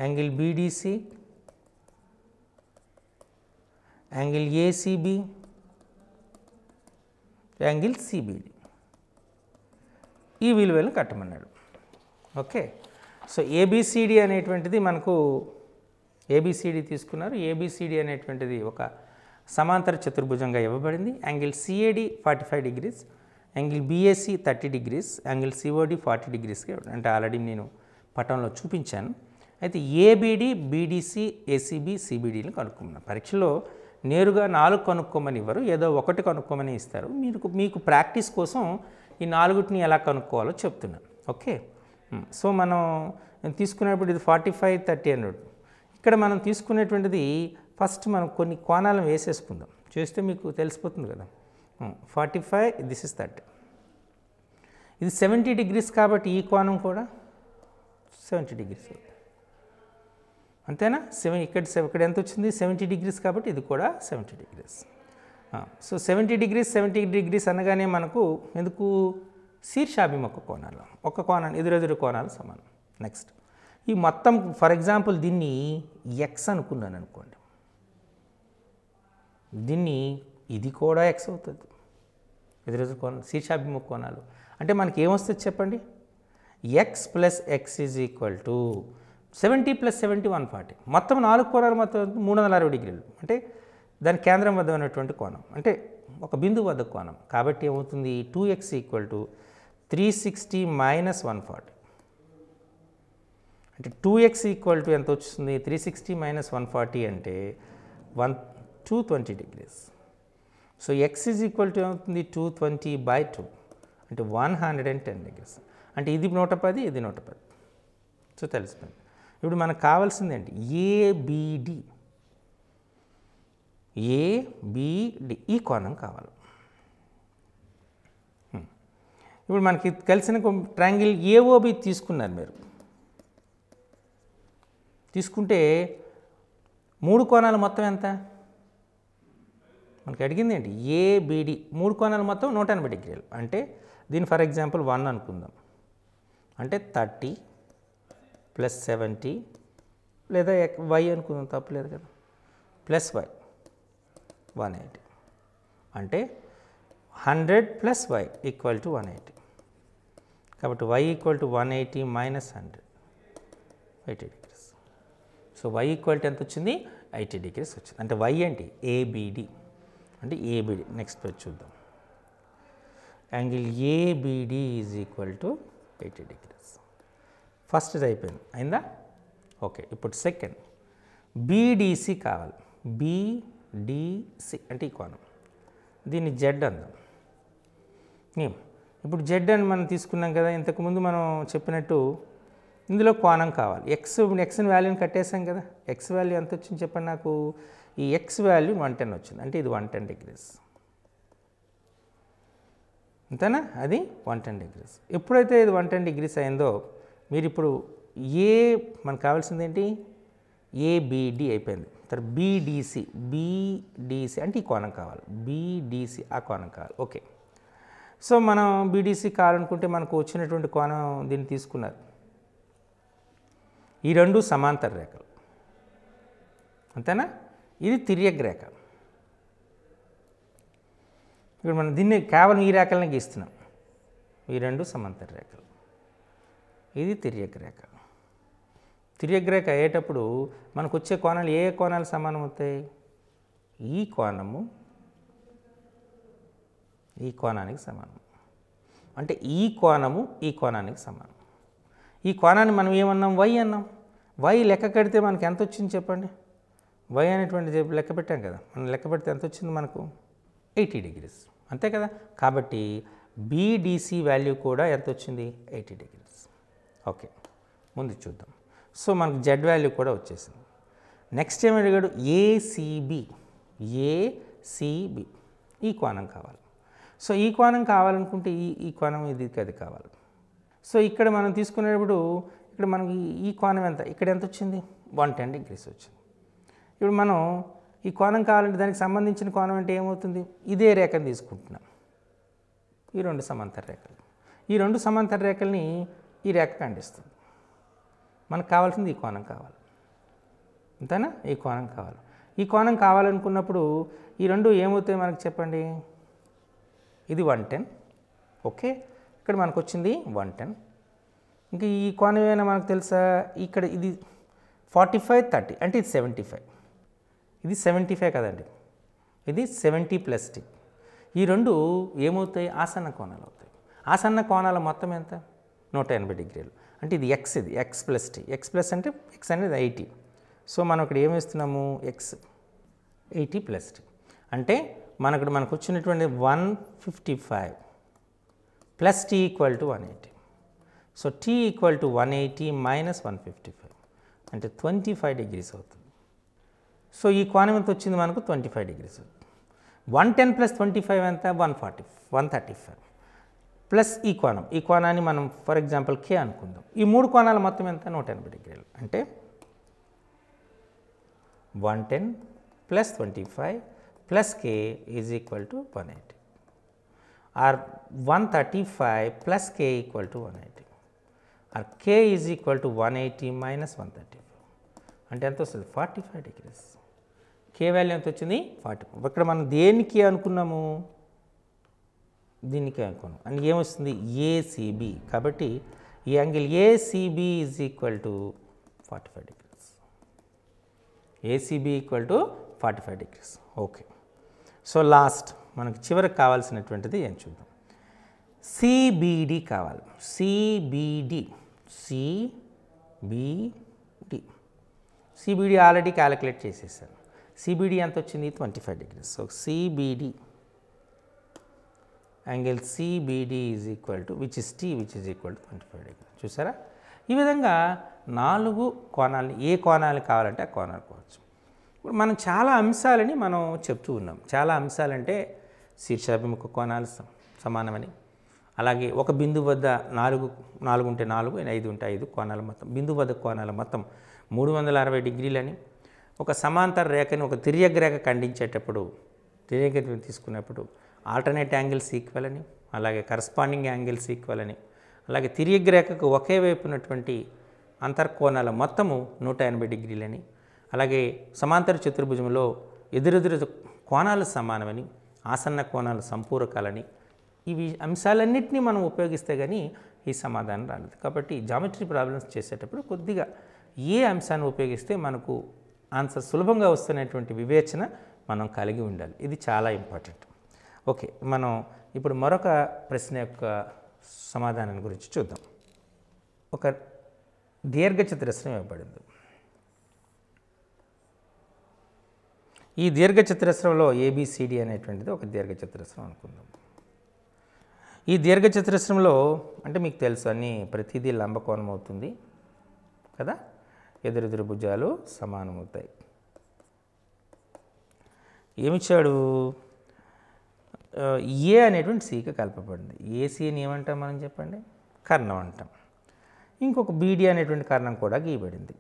angle BDC, angle ACB, angle CBD ఈ విలువలను కట్టమన్నాడు. ఓకే. సో ఏబిసిడి అనేటువంటిది మనకు ఏబిసిడి తీసుకున్నారు. ఏబిసిడి అనేటువంటిది ఒక సమాంతర చతుర్భుజంగా ఇవ్వబడింది. Angle CAD 45 degrees, angle BAC 30 degrees, angle COD 40 degreesగా అంటే ఆల్రెడీ నేను పటంలో చూపించాను. అయితే ఏబిడి, బిడిసి, ఏసిబి, సిబిడిని కనుక్కోమన్నారు. పరీక్షలో నేరుగా 4 కనుక్కోమని ఇవ్వరు, ఏదో ఒకటి కనుక్కోమని ఇస్తారు. మీకు ప్రాక్టీస్ కోసం ఈ 4ని ఎలా కనుక్కోవాలో చెప్తున్నాను. ఓకే. సో మనం తీసుకునేప్పుడు ఇది 45, 30 అన్నాడు. ఇక్కడ మనం తీసుకునేటువంటిది ఫస్ట్ మనం కొన్ని కోణాలను వేసేసుకుందాం. చేస్తే మీకు తెలిసిపోతుంది కదా. 45, దిస్ ఇస్ 30. ఇది 70 degrees కాబట్టి ఈ కోణం కూడా 70 degrees. అంతేనా? ఇక్కడ ఎంత వచ్చింది? 70 degrees కాబట్టి ఇది కూడా 70 degrees. సో 70 degrees అనగానే మనకు ఎందుకు శీర్షాభిముఖ కోణాలు, ఒక కోణాన్ని ఎదురెదురు కోణాలు సమానం. నెక్స్ట్ ఈ మొత్తం ఫర్ ఎగ్జాంపుల్ దీన్ని ఎక్స్ అనుకున్నాను అనుకోండి, దీన్ని ఇది కూడా ఎక్స్ అవుతుంది. ఎదురెదురు కోణాలు శీర్షాభిముఖ కోణాలు అంటే మనకి ఏమొస్తుంది చెప్పండి? X plus X is equal to 70 + 70 140. మొత్తం 4 కోణాలు మొత్తం 360 degrees. అంటే దాని కేంద్రం వద్ద ఉన్నటువంటి కోణం అంటే ఒక బిందువు వద్ద కోణం. కాబట్టి ఏమవుతుంది? 2x = 360 - 140. అంటే 2x = ఎంత వస్తుంది? 360 - 140 అంటే 220 degrees. సో x ఏమవుతుంది? 220/2 అంటే 110 degrees. అంటే ఇది 110, ఇది 110. సో తెలిసిపోయింది. ఇప్పుడు మనకు కావాల్సింది ఏంటి? ఏబిడి ఈ కోణం కావాలి. ఇప్పుడు మనకి కలిసిన ట్రయాంగిల్ ఏఓబి తీసుకున్నారు మీరు. తీసుకుంటే 3 కోణాలు మొత్తం ఎంత? మనకి అడిగింది ఏంటి? ఏబిడి 3 కోణాలు మొత్తం 180 degrees. అంటే దీన్ని ఫర్ ఎగ్జాంపుల్ 1 అనుకుందాం. అంటే 30 + 70 లేదా y అనుకుందాం, తప్పలేదు కదా, +y 180. అంటే 100 + y = 180. కాబట్టి y = 180 - 100 80 degrees. సో y = ఎంత వచ్చింది? 80 degrees వచ్చింది. అంటే y ఏంటి? ఏబిడి. అంటే ఏబిడి. నెక్స్ట్ పేజ్ చూద్దాం. Angle ABD = 80 degrees. ఫస్ట్ ఇది అయిపోయింది. అయిందా? ఓకే. ఇప్పుడు సెకండ్ బీడీసీ కావాలి. డిసి అంటే ఈ కోణం, దీన్ని జెడ్ అందాం. ఇప్పుడు జెడ్ అని మనం తీసుకున్నాం కదా, ఇంతకుముందు మనం చెప్పినట్టు ఇందులో కోణం కావాలి. ఎక్స్ని వాల్యూని కట్టేసాం కదా, ఎక్స్ వాల్యూ ఎంత వచ్చింది చెప్పండి నాకు. ఈ ఎక్స్ వాల్యూ 110 వచ్చింది, అంటే ఇది 110 degrees అంతేనా, అది 110 degrees. ఎప్పుడైతే ఇది 110 degrees అయిందో మీరు ఇప్పుడు మనకు కావాల్సింది ఏంటి, ఏబిడి అయిపోయింది. తర్వాత బీడీసీ అంటే ఈ కోణం కావాలి, బీడీసీ ఆ కోణం కావాలి. ఓకే, సో మనం బీడీసీ కావాలనుకుంటే మనకు వచ్చినటువంటి కోణం దీన్ని తీసుకున్నారు. ఈ రెండు సమాంతర రేఖలు అంతేనా, ఇది తిర్యక్ రేఖ. ఇప్పుడు మనం దీన్ని కేవలం ఈ రేఖలనే గీస్తున్నాం. ఈ రెండు సమాంతర రేఖలు, ఇది తిర్యక్ రేఖ. తిర్యక్ రేఖ అయ్యేటప్పుడు మనకు వచ్చే కోణాలు ఏ కోణాలు సమానం అవుతాయి, ఈ కోణము ఈ కోణానికి సమానం, అంటే ఈ కోణము ఈ కోణానికి సమానం. ఈ కోణాన్ని మనం ఏమన్నాం, వై అన్నాం. వై లెక్క కడితే మనకి ఎంత వచ్చింది చెప్పండి, వై అనేటువంటి లెక్క పెట్టాం కదా, మనం లెక్క పెడితే ఎంత వచ్చింది మనకు 80 degrees అంతే కదా. కాబట్టి బీడీసీ వాల్యూ కూడా ఎంత వచ్చింది, 80 degrees. ఓకే, ముందు చూద్దాం. సో మనకు జెడ్ వాల్యూ కూడా వచ్చేసింది. నెక్స్ట్ ఏమి అడిగాడు, ఏసీబీ ఈ కోణం కావాలి. సో ఈ కోణం కావాలనుకుంటే ఈ కోణం ఇది కావాలి. సో ఇక్కడ మనం తీసుకునేటప్పుడు ఇక్కడ మనకి ఈ కోణం ఎంత, ఇక్కడ ఎంత వచ్చింది, 110 degrees వచ్చింది. ఇప్పుడు మనం ఈ కోణం కావాలంటే దానికి సంబంధించిన కోణం అంటే ఏమవుతుంది, ఇదే రేఖను తీసుకుంటున్నాం. ఈ రెండు సమాంతర రేఖలు, ఈ రెండు సమాంతర రేఖల్ని ఈ రేఖ ఖండిస్తుంది. మనకు కావాల్సింది ఈ కోణం కావాలి అంతేనా, ఈ కోణం కావాలి. ఈ కోణం కావాలనుకున్నప్పుడు ఈ రెండు ఏమవుతాయి మనకు చెప్పండి, ఇది 110. ఓకే, ఇక్కడ మనకు వచ్చింది 110. ఇంకా ఈ కోణం ఏమైనా మనకు తెలుసా, ఇక్కడ ఇది 45 30 అంటే ఇది 75, ఇది 75 కదండి, ఇది 70 + t. ఈ రెండు ఏమవుతాయి, ఆసన్న కోణాలు అవుతాయి. ఆసన్న కోణాల మొత్తం ఎంత, 180 degrees. అంటే ఇది ఎక్స్, ఇది X plus T. X plus అంటే ఎక్స్ అనేది 80. సో మనం ఇక్కడ ఏమి ఇస్తున్నాము, ఎక్స్ 80 + t అంటే మనకు వచ్చినటువంటి 155 + t = 180. సో t = 180 - 155 అంటే 25 degrees అవుతుంది. సో ఈ కోణం ఎంత వచ్చింది మనకు, 25 degrees. 110 + 25 ఎంత, 135 ప్లస్ ఈ కోణాన్ని మనం ఫర్ ఎగ్జాంపుల్ కే అనుకుందాం. ఈ మూడు కోణాల మొత్తం ఎంత, 180 degrees. అంటే 110 + 25 + k = 180, or 135 + k = 180, or k = 180 - 135 అంటే ఎంత వస్తుంది, 45 degrees. కే వాల్యూ ఎంత వచ్చింది, 45. ఇక్కడ మనం దేనికి అనుకున్నాము, దీనికి అనుకున్నాం. అంటే ఏమొస్తుంది, ఏసీబీ. కాబట్టి ఈ angle ACB = 45 degrees. ACB = 45 degrees. Okay, so last మనకి చివరికి కావాల్సినటువంటిది ఏం చూద్దాం, సిబిడి కావాలి. సిబిడి ఆల్రెడీ క్యాలిక్యులేట్ చేసేసాను. సిబిడి ఎంత వచ్చింది, 25 degrees. So CBD angle CBD which is 25 degrees. చూసారా, ఈ విధంగా 4 కోణాలని, ఏ కోణాలు కావాలంటే ఆ కోణాలు కావచ్చు. ఇప్పుడు మనం చాలా అంశాలని మనం చెప్తూ ఉన్నాం. చాలా అంశాలంటే శీర్షాభిముఖ కోణాలు సమానమని, అలాగే ఒక బిందువు వద్ద 4 ఉంటే 4, 5 ఉంటే 5 కోణాల మొత్తం, బిందువు వద్ద కోణాల మొత్తం 360 degrees అని, ఒక సమాంతర రేఖని ఒక తిర్యక్ రేఖ ఖండించేటప్పుడు తిర్యక్ తీసుకున్నప్పుడు ఆల్టర్నేట్ యాంగిల్స్ ఈక్వల్ అని, అలాగే కరస్పాండింగ్ యాంగిల్స్ ఈక్వల్ అని, అలాగే తిర్యక్ రేఖకు ఒకే వైపు ఉన్నటువంటి అంతర్కోణాల మొత్తము 180 degrees అని, అలాగే సమాంతర చతుర్భుజంలో ఎదురెదురు కోణాలు సమానమని, ఆసన్న కోణాలు సంపూరకాలని, ఇవి అంశాలన్నింటినీ మనం ఉపయోగిస్తే కానీ ఈ సమాధానం రాలేదు. కాబట్టి జామెట్రీ ప్రాబ్లమ్స్ చేసేటప్పుడు కొద్దిగా ఏ అంశాన్ని ఉపయోగిస్తే మనకు ఆన్సర్ సులభంగా వస్తున్నటువంటి వివేచన మనం కలిగి ఉండాలి. ఇది చాలా ఇంపార్టెంట్. ఓకే, మనం ఇప్పుడు మరొక ప్రశ్న యొక్క సమాధానం గురించి చూద్దాం. ఒక దీర్ఘచతురస్రం ఇవ్వబడింది. ఈ దీర్ఘచతురస్రంలో ఏబిసిడి అనేటువంటిది ఒక దీర్ఘచతురస్రం అనుకుందాం. ఈ దీర్ఘచతురస్రంలో అంటే మీకు తెలుసు అన్నీ ప్రతిదీ లంబకోణం అవుతుంది కదా, ఎదురెదురు భుజాలు సమానం అవుతాయి. ఏమిచ్చాడు? ఏ అనేటువంటి సీకి కలపబడింది. ఏసీని ఏమంటాం మనం చెప్పండి? కర్ణం అంటాం. ఇంకొక బీడి అనేటువంటి కర్ణం కూడా గీయబడింది.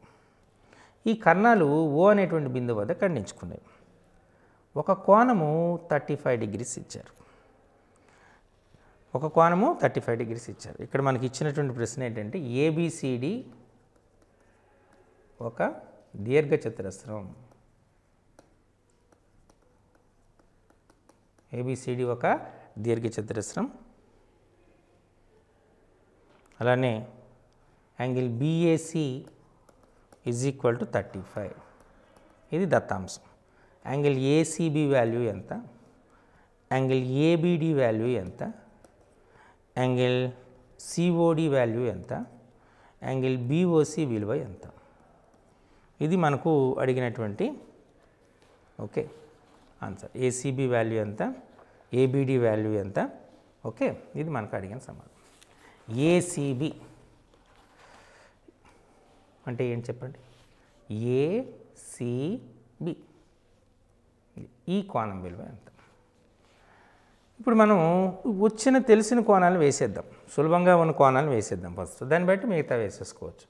ఈ కర్ణాలు ఓ అనేటువంటి బిందువు వద్ద ఖండించుకున్నాయి. ఒక కోణము 35 డిగ్రీస్ ఇచ్చారు. ఒక కోణము 35 డిగ్రీస్ ఇచ్చారు. ఇక్కడ మనకి ఇచ్చినటువంటి ప్రశ్న ఏంటంటే ఏబిసిడి ఒక దీర్ఘచతురస్రం. ఏబిసిడి ఒక దీర్ఘచతురస్రం. అలానే angle BAC is equal to 35. ఇది దత్తాంశం. యాంగిల్ ఏసీబీ వాల్యూ ఎంత, యాంగిల్ ఏబిడి వాల్యూ ఎంత, యాంగిల్ సిఓడి వాల్యూ ఎంత, యాంగిల్ బిఓసి విలువ ఎంత. ఇది మనకు అడిగినటువంటి ఓకే ఆన్సర్. ఏసీబీ వాల్యూ ఎంత, ఏబిడి వాల్యూ ఎంత, ఓకే ఇది మనకు అడిగిన సమాధానం. ఏసీబీ అంటే ఏం చెప్పండి? ఏసీబీ ఈ కోణం విలువ ఎంత. ఇప్పుడు మనం వచ్చిన తెలిసిన కోణాలను వేసేద్దాం, సులభంగా ఉన్న కోణాలను వేసేద్దాం ఫస్ట్, దాన్ని బట్టి మిగతా వేసేసుకోవచ్చు.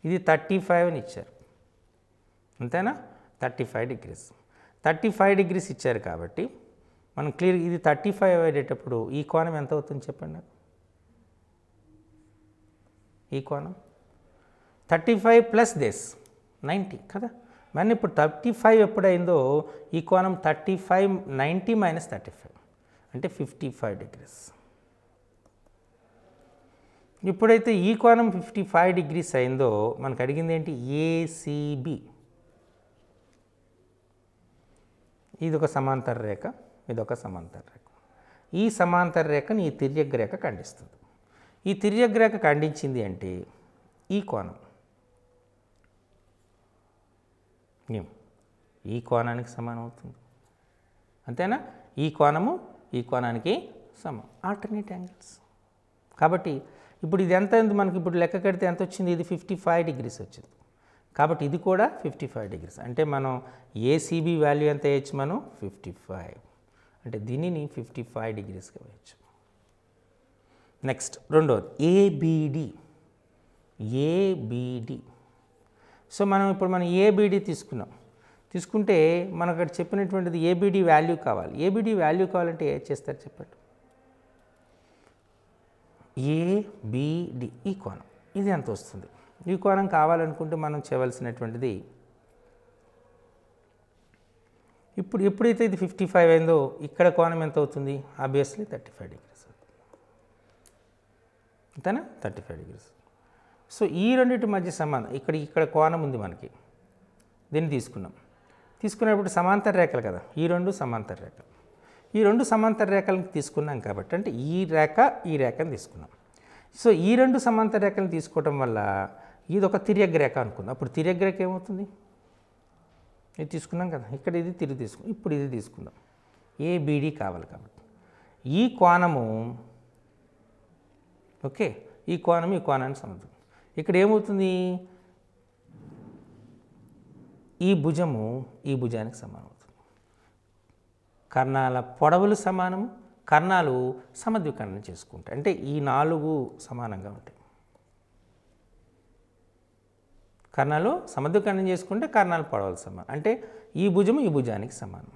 ఇది 35 అని ఇచ్చారు అంతేనా, 35 డిగ్రీస్. 35 డిగ్రీస్ ఇచ్చారు కాబట్టి మనం క్లియర్ ఇది 35 అయ్యేటప్పుడు ఈ కోణం ఎంత అవుతుంది చెప్పండి నాకు? ఈ కోణం 35 ప్లస్ దిస్ 90 కదా. మరి ఇప్పుడు 35 ఎప్పుడైందో ఈ కోణం 35 90 మైనస్ 35 అంటే 55 డిగ్రీస్. ఇప్పుడైతే ఈ కోణం 55 డిగ్రీస్ అయిందో మనకు అడిగింది ఏంటి? ఏసీబీ. ఇది ఒక సమాంతర రేఖ, ఇది ఒక సమాంతర రేఖ. ఈ సమాంతర రేఖని ఈ తిర్యక్ రేఖ ఖండిస్తుంది. ఈ తిర్యక్ రేఖ ఖండించింది అంటే ఈ కోణం ఈ కోణానికి సమానం అవుతుంది అంతేనా. ఈ కోణము ఈ కోణానికి సమానం, ఆల్టర్నేట్ యాంగిల్స్. కాబట్టి ఇప్పుడు ఇది ఎంత ఉంది మనకి? ఇప్పుడు లెక్క కడితే ఎంత వచ్చింది? ఇది 55 డిగ్రీస్ వచ్చింది. కాబట్టి ఇది కూడా 55 డిగ్రీస్. అంటే మనం ఏసీబీ వాల్యూ ఎంత వేయచ్చు? మనం 55. అంటే దీనిని 55 డిగ్రీస్గా వేయచ్చు. నెక్స్ట్ రెండవది ఏబిడి. ఏబిడి సో మనం ఇప్పుడు ఏబిడి తీసుకుంటే మనకు అక్కడ చెప్పినటువంటిది ఏబిడి వాల్యూ కావాలి. ఏబిడి వాల్యూ కావాలంటే ఏం చేస్తారు చెప్పండి? ఏబిడి ఈ కోణం ఇది ఎంత వస్తుంది? ఈ కోణం కావాలనుకుంటే మనం చేయవలసినటువంటిది ఇప్పుడు ఎప్పుడైతే ఇది 55 అయిందో ఇక్కడ కోణం ఎంత అవుతుంది? ఆబ్వియస్లీ 35 డిగ్రీస్ అవుతుంది అంతేనా, 35 డిగ్రీస్. సో ఈ రెండింటి మధ్య సంబంధం ఇక్కడ కోణం ఉంది మనకి, దీన్ని తీసుకున్నప్పుడు సమాంతర రేఖలు కదా, ఈ రెండు సమాంతర రేఖలు. ఈ రెండు సమాంతర రేఖలను తీసుకున్నాం కాబట్టి అంటే ఈ రేఖను తీసుకున్నాం. సో ఈ రెండు సమాంతర రేఖలను తీసుకోవటం వల్ల ఇది ఒక తిర్యక్ రేఖ అనుకుందాం. అప్పుడు తిర్యక్ రేఖ ఏమవుతుంది? ఇది తీసుకున్నాం కదా, ఇక్కడ ఇది తీసుకున్నాం. ఇప్పుడు ఇది తీసుకుందాం. ఏబిడి కావాలి కాబట్టి ఈ కోణము ఓకే, ఈ కోణాన్ని సమానం. ఇక్కడ ఏమవుతుంది? ఈ భుజము ఈ భుజానికి సమానం అవుతుంది. కర్ణాల పొడవులు సమానము, కర్ణాలు సమద్వికరణం చేసుకుంటాయి. అంటే ఈ 4 సమానంగా ఉంటాయి. కర్ణాలు సమద్వికరణం చేసుకుంటే కర్ణాల పొడవులు సమానం. అంటే ఈ భుజము ఈ భుజానికి సమానం.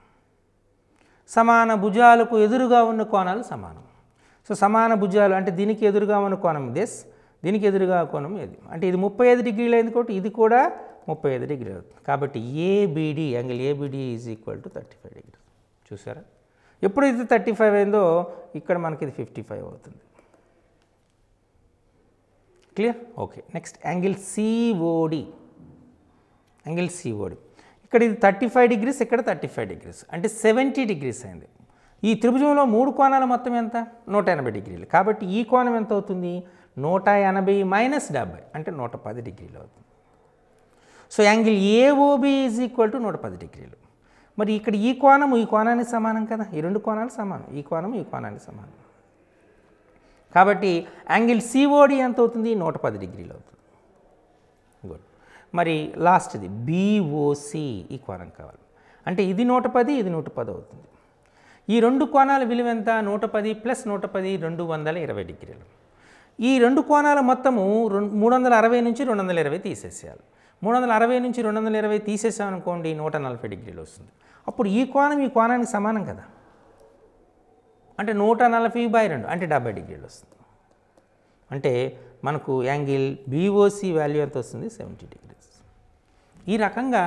సమాన భుజాలకు ఎదురుగా ఉన్న కోణాలు సమానం. సో సమాన భుజాలు అంటే దీనికి ఎదురుగా ఉన్న కోణం దిస్, దీనికి ఎదురుగా కోణం ఇది. అంటే ఇది 35 డిగ్రీలు అయింది కాబట్టి ఇది కూడా 35 డిగ్రీలు అవుతుంది. కాబట్టి ABD angle ABD is equal to 35 degrees. చూసారా? ఎప్పుడైతే 35 అయిందో ఇక్కడ మనకి ఇది 55 అవుతుంది. Clear? Okay. Next angle COD. Angle COD ఇక్కడ ఇది 35 డిగ్రీస్, ఇక్కడ 35 డిగ్రీస్ అంటే 70 డిగ్రీస్ అయింది. ఈ త్రిభుజంలో 3 కోణాల మొత్తం ఎంత? 180 డిగ్రీలు. కాబట్టి ఈ కోణం ఎంత అవుతుంది? 180 మైనస్ 70 అంటే 110 డిగ్రీలు అవుతుంది. So angle AOB is equal to 110 డిగ్రీలు. మరి ఇక్కడ ఈ కోణము ఈ కోణానికి సమానం కదా, ఈ రెండు కోణాలు సమానం, ఈ కోణము ఈ కోణానికి సమానం. కాబట్టి యాంగిల్ సిఓడి ఎంత అవుతుంది? 110 డిగ్రీలు అవుతుంది. గుడ్. మరి లాస్ట్ది బీఓసి, ఈ కోణం కావాలి. అంటే ఇది 110, ఇది 110 అవుతుంది. ఈ రెండు కోణాల విలువ ఎంత? 110 ప్లస్ 110 220 డిగ్రీలు. ఈ రెండు కోణాల మొత్తము 360 నుంచి 220 తీసేసేయాలి. 360 నుంచి 220 తీసేసామనుకోండి 140 డిగ్రీలు వస్తుంది. అప్పుడు ఈ కోణం ఈ కోణానికి సమానం కదా, అంటే 140/2 అంటే 70 డిగ్రీలు వస్తుంది. అంటే మనకు యాంగిల్ బీఓసి వాల్యూ ఎంత వస్తుంది? 70 డిగ్రీస్. ఈ రకంగా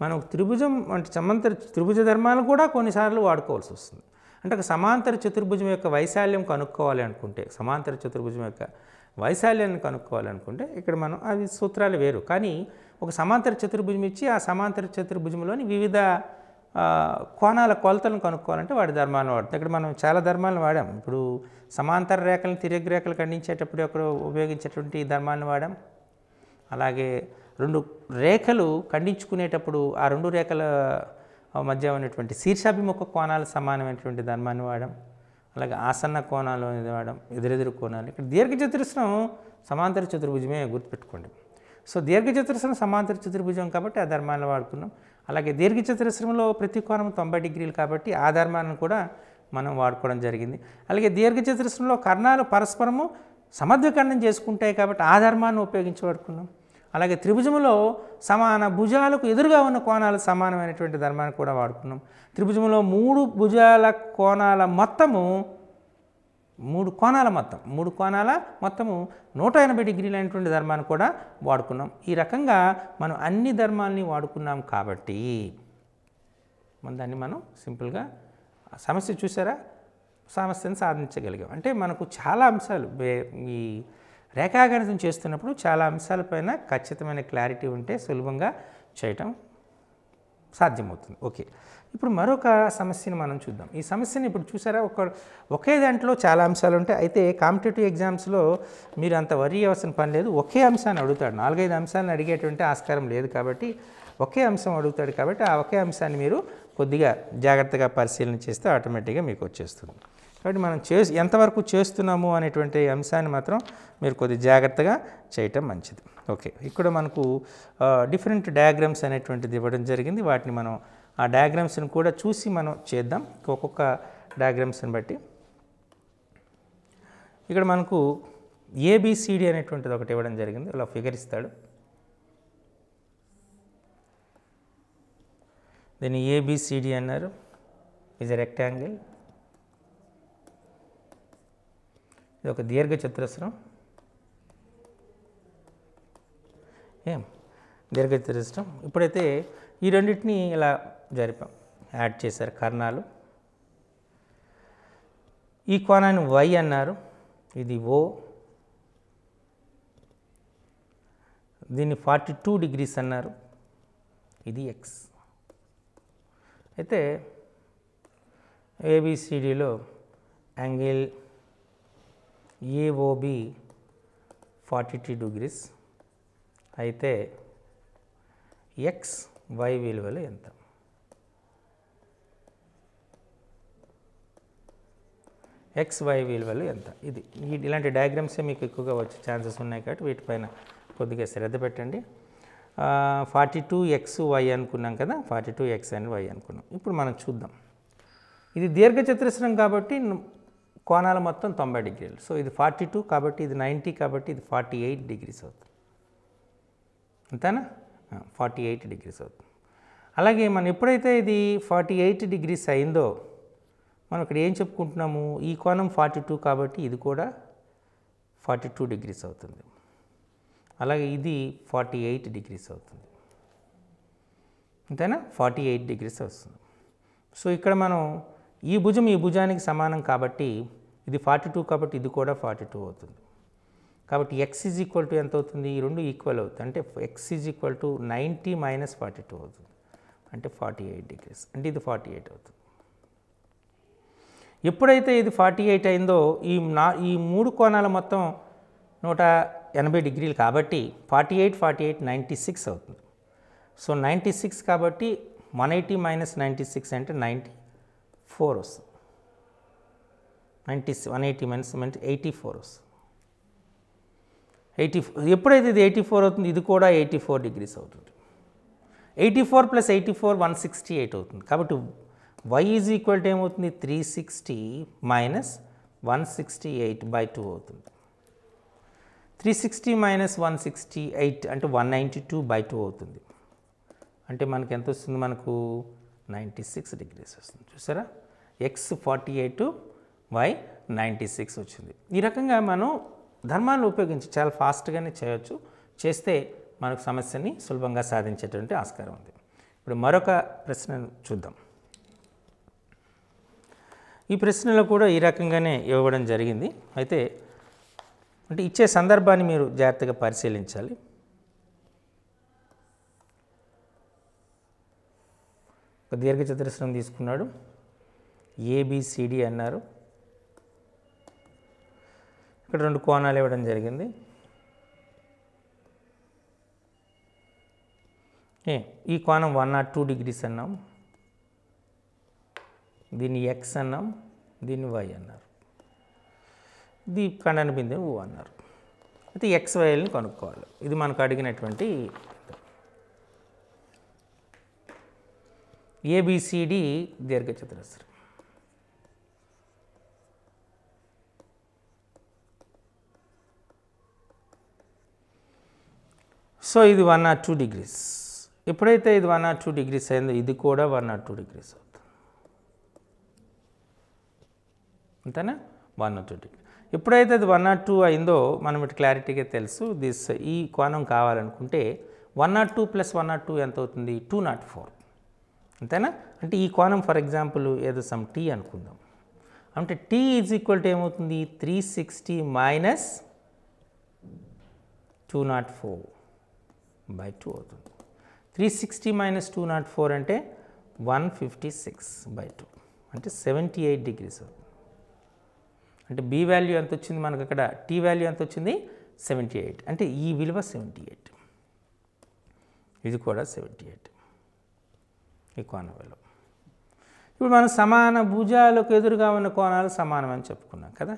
మనం త్రిభుజం అంటే సమాంతర త్రిభుజ ధర్మాలు కూడా కొన్నిసార్లు వాడుకోవాల్సి వస్తుంది. అంటే ఒక సమాంతర చతుర్భుజం యొక్క వైశాల్యం కనుక్కోవాలి అనుకుంటే, సమాంతర చతుర్భుజం యొక్క వైశాల్యాన్ని కనుక్కోవాలి అనుకుంటే ఇక్కడ మనం అవి సూత్రాలు వేరు, కానీ ఒక సమాంతర చతుర్భుజం ఇచ్చి ఆ సమాంతర చతుర్భుజంలోని వివిధ కోణాల కొలతలను కనుక్కోవాలంటే వాడి ధర్మాలను వాడుతాం. ఇక్కడ మనం చాలా ధర్మాలను వాడాం. ఇప్పుడు సమాంతర రేఖలను తిర్యక్ రేఖలు ఖండించేటప్పుడు అక్కడ ఉపయోగించేటువంటి ధర్మాలను వాడాం. అలాగే రెండు రేఖలు ఖండించుకునేటప్పుడు ఆ రెండు రేఖల మధ్య ఉన్నటువంటి శీర్షాభిముఖ కోణాలు సమానమైనటువంటి ధర్మాన్ని వాడాం. అలాగే ఆసన్న కోణాలు అనేది వాడాం, ఎదురెదురు కోణాలు. ఇక్కడ దీర్ఘచతురస్రం సమాంతర చతుర్భుజమే, గుర్తుపెట్టుకోండి. సో దీర్ఘచతురస్రం సమాంతర చతుర్భుజం కాబట్టి ఆ ధర్మాన్ని వాడుకున్నాం. అలాగే దీర్ఘచతురస్రంలో ప్రతి కోణం 90 డిగ్రీలు కాబట్టి ఆ ధర్మాన్ని కూడా మనం వాడుకోవడం జరిగింది. అలాగే దీర్ఘచతురస్రంలో కర్ణాలు పరస్పరము సమద్వికర్ణం చేసుకుంటాయి కాబట్టి ఆ ధర్మాన్ని ఉపయోగించి వాడుకున్నాం. అలాగే త్రిభుజంలో సమాన భుజాలకు ఎదురుగా ఉన్న కోణాలు సమానమైనటువంటి ధర్మాన్ని కూడా వాడుకున్నాం. త్రిభుజంలో 3 భుజాల కోణాల మొత్తము 3 కోణాల మొత్తము 180 డిగ్రీలు అయినటువంటి ధర్మాన్ని కూడా వాడుకున్నాం. ఈ రకంగా మనం అన్ని ధర్మాలని వాడుకున్నాం కాబట్టి దాన్ని మనం సింపుల్గా సమస్య చూసారా, సమస్యను సాధించగలిగాం. అంటే మనకు చాలా అంశాలు ఈ రేఖాగణితం చేస్తున్నప్పుడు చాలా అంశాలపైన ఖచ్చితమైన క్లారిటీ ఉంటే సులభంగా చేయటం సాధ్యమవుతుంది. ఓకే, ఇప్పుడు మరొక సమస్యను మనం చూద్దాం. ఈ సమస్యని ఇప్పుడు చూసారా, ఒకే దాంట్లో చాలా అంశాలు ఉంటాయి. అయితే కాంపిటేటివ్ ఎగ్జామ్స్లో మీరు అంత వరీ అవ్వాల్సిన పని లేదు. ఒకే అంశాన్ని అడుగుతాడు, 4-5 అంశాలను అడిగేటువంటి ఆస్కారం లేదు కాబట్టి ఒకే అంశం అడుగుతాడు. కాబట్టి ఆ ఒకే అంశాన్ని మీరు కొద్దిగా జాగ్రత్తగా పరిశీలన చేస్తే ఆటోమేటిక్గా మీకు వచ్చేస్తుంది. కాబట్టి మనం ఎంతవరకు చేస్తున్నాము అనేటువంటి అంశాన్ని మాత్రం మీరు కొద్దిగా జాగ్రత్తగా చేయటం మంచిది. ఓకే, ఇక్కడ మనకు డిఫరెంట్ డయాగ్రామ్స్ అనేటువంటిది ఇవ్వడం జరిగింది. వాటిని మనం ఆ డయాగ్రామ్స్ని కూడా చూసి మనం చేద్దాం. ఒక్కొక్క డయాగ్రామ్స్ని బట్టి ఇక్కడ మనకు ఏబిసిడి అనేటువంటిది ఒకటి ఇవ్వడం జరిగింది. ఇలా ఫిగర్ ఇస్తాడు. దీన్ని ఏబిసిడి అన్నారు. ఇది రెక్టాంగిల్, ఇది ఒక దీర్ఘచతురస్రం. దీర్ఘచతురస్రం. ఇప్పుడైతే ఈ రెండింటిని ఇలా యాడ్ చేశారు కర్ణాలు. ఈ కోణాన్ని వై అన్నారు, ఇది ఓ. దీన్ని 42 డిగ్రీస్ అన్నారు, ఇది ఎక్స్. అయితే ఏబిసిడిలో యాంగిల్ ఏఓబి 42 డిగ్రీస్ అయితే ఎక్స్ వై విలువలు ఎంత? ఎక్స్ వై విలువలు ఎంత? ఇలాంటి డయాగ్రామ్సే మీకు ఎక్కువగా వచ్చే ఛాన్సెస్ ఉన్నాయి కాబట్టి వీటిపైన కొద్దిగా శ్రద్ధ పెట్టండి. 42x y అనుకున్నాం కదా, 42x and y అనుకున్నాం. ఇప్పుడు మనం చూద్దాం. ఇది దీర్ఘచతురస్రం కాబట్టి కోణాల మొత్తం 90 డిగ్రీలు. సో ఇది 42 కాబట్టి ఇది 90 కాబట్టి ఇది 48 డిగ్రీస్ అవుతుంది. అంతేనా? 48 డిగ్రీస్ అవుతుంది. అలాగే మనం ఎప్పుడైతే ఇది 48 డిగ్రీస్ అయిందో మనం ఇక్కడ ఏం చెప్పుకుంటున్నాము, ఈ కోణం 42 కాబట్టి ఇది కూడా 42 డిగ్రీస్ అవుతుంది. అలాగే ఇది 48 డిగ్రీస్ అవుతుంది. అంతేనా? 48 డిగ్రీస్ వస్తుంది. సో ఇక్కడ మనం ఈ భుజం ఈ భుజానికి సమానం కాబట్టి ఇది 42 కాబట్టి ఇది కూడా 42 అవుతుంది. కాబట్టి x ఈజ్ ఈక్వల్ టు ఎంత అవుతుంది? ఈ రెండు ఈక్వల్ అవుతుంది. అంటే x is equal to 90 minus 42 అవుతుంది. అంటే 48 డిగ్రీస్, అంటే ఇది 48 అవుతుంది. ఎప్పుడైతే ఇది 48 అయిందో ఈ మూడు కోణాల మొత్తం 180 డిగ్రీలు కాబట్టి 48 96 అవుతుంది. సో 96 కాబట్టి 180 మైనస్ 96 అంటే 94 వస్తుంది. 180 మైనస్ 84 వస్తుంది. 84 ఎప్పుడైతే ఇది 84 అవుతుంది, ఇది కూడా 84 డిగ్రీస్ అవుతుంది. 84 ప్లస్ 84 168 అవుతుంది. కాబట్టి y ఈజ్ ఈక్వల్ టు ఏమవుతుంది, 360 మైనస్ 168/2 అవుతుంది. 360 మైనస్ 168 అంటే 192/2 అవుతుంది. అంటే మనకి ఎంత వస్తుంది, మనకు 96 డిగ్రీస్ వస్తుంది. చూసారా, x 48 y 96 వచ్చింది. ఈ రకంగా మనం ధర్మాలను ఉపయోగించి చాలా ఫాస్ట్గానే చేయొచ్చు. చేస్తే మనకు సమస్యని సులభంగా సాధించేటువంటి ఆస్కారం ఉంది. ఇప్పుడు మరొక ప్రశ్నను చూద్దాం. ఈ ప్రశ్నలో కూడా ఈ రకంగానే ఇవ్వడం జరిగింది. అయితే అంటే ఇచ్చే సందర్భాన్ని మీరు జాగ్రత్తగా పరిశీలించాలి. ఒక దీర్ఘచతురస్రం తీసుకున్నాడు, ఏబిసిడి అన్నారు. ఇక్కడ రెండు కోణాలు ఇవ్వడం జరిగింది. ఈ కోణం 102 డిగ్రీస్ అన్నాం, దీన్ని ఎక్స్ అన్నాం, దీన్ని వై అన్నారు. ఇది ఖండన బిందువు ఓ అన్నారు. అయితే ఎక్స్ వైల్ని కనుక్కోవాలి. ఇది మనకు అడిగినటువంటి ఏబిసిడి దీర్ఘచతురస్రం. సో ఇది 102 డిగ్రీస్. ఎప్పుడైతే ఇది 102 డిగ్రీస్ అయిందో ఇది కూడా 102 డిగ్రీస్ అవుతుంది. అంతేనా, 102 డిగ్రీ. ఎప్పుడైతే అది 102 అయిందో మనం ఇటు క్లారిటీగా తెలుసు. ఈ కోణం కావాలనుకుంటే 102 ప్లస్ 102 ఎంత అవుతుంది, 204. అంతేనా. అంటే ఈ కోణం ఫర్ ఎగ్జాంపుల్ ఏదో సమ్ టీ అనుకుందాం. అంటే టీ ఈజ్ ఈక్వల్ టు ఏమవుతుంది, 360 మైనస్ 204/2 అవుతుంది. 360 మైనస్ 204 అంటే 156/2 అంటే 78 డిగ్రీస్ అవుతుంది. అంటే బి వాల్యూ ఎంత వచ్చింది మనకు, అక్కడ టీ వాల్యూ ఎంత వచ్చింది, 78. అంటే ఈ విలువ 78, ఇది కూడా 78 ఈ కోణ విలువ. ఇప్పుడు మనం సమాన భుజాలకు ఎదురుగా ఉన్న కోణాలు సమానం అని చెప్పుకున్నాం కదా.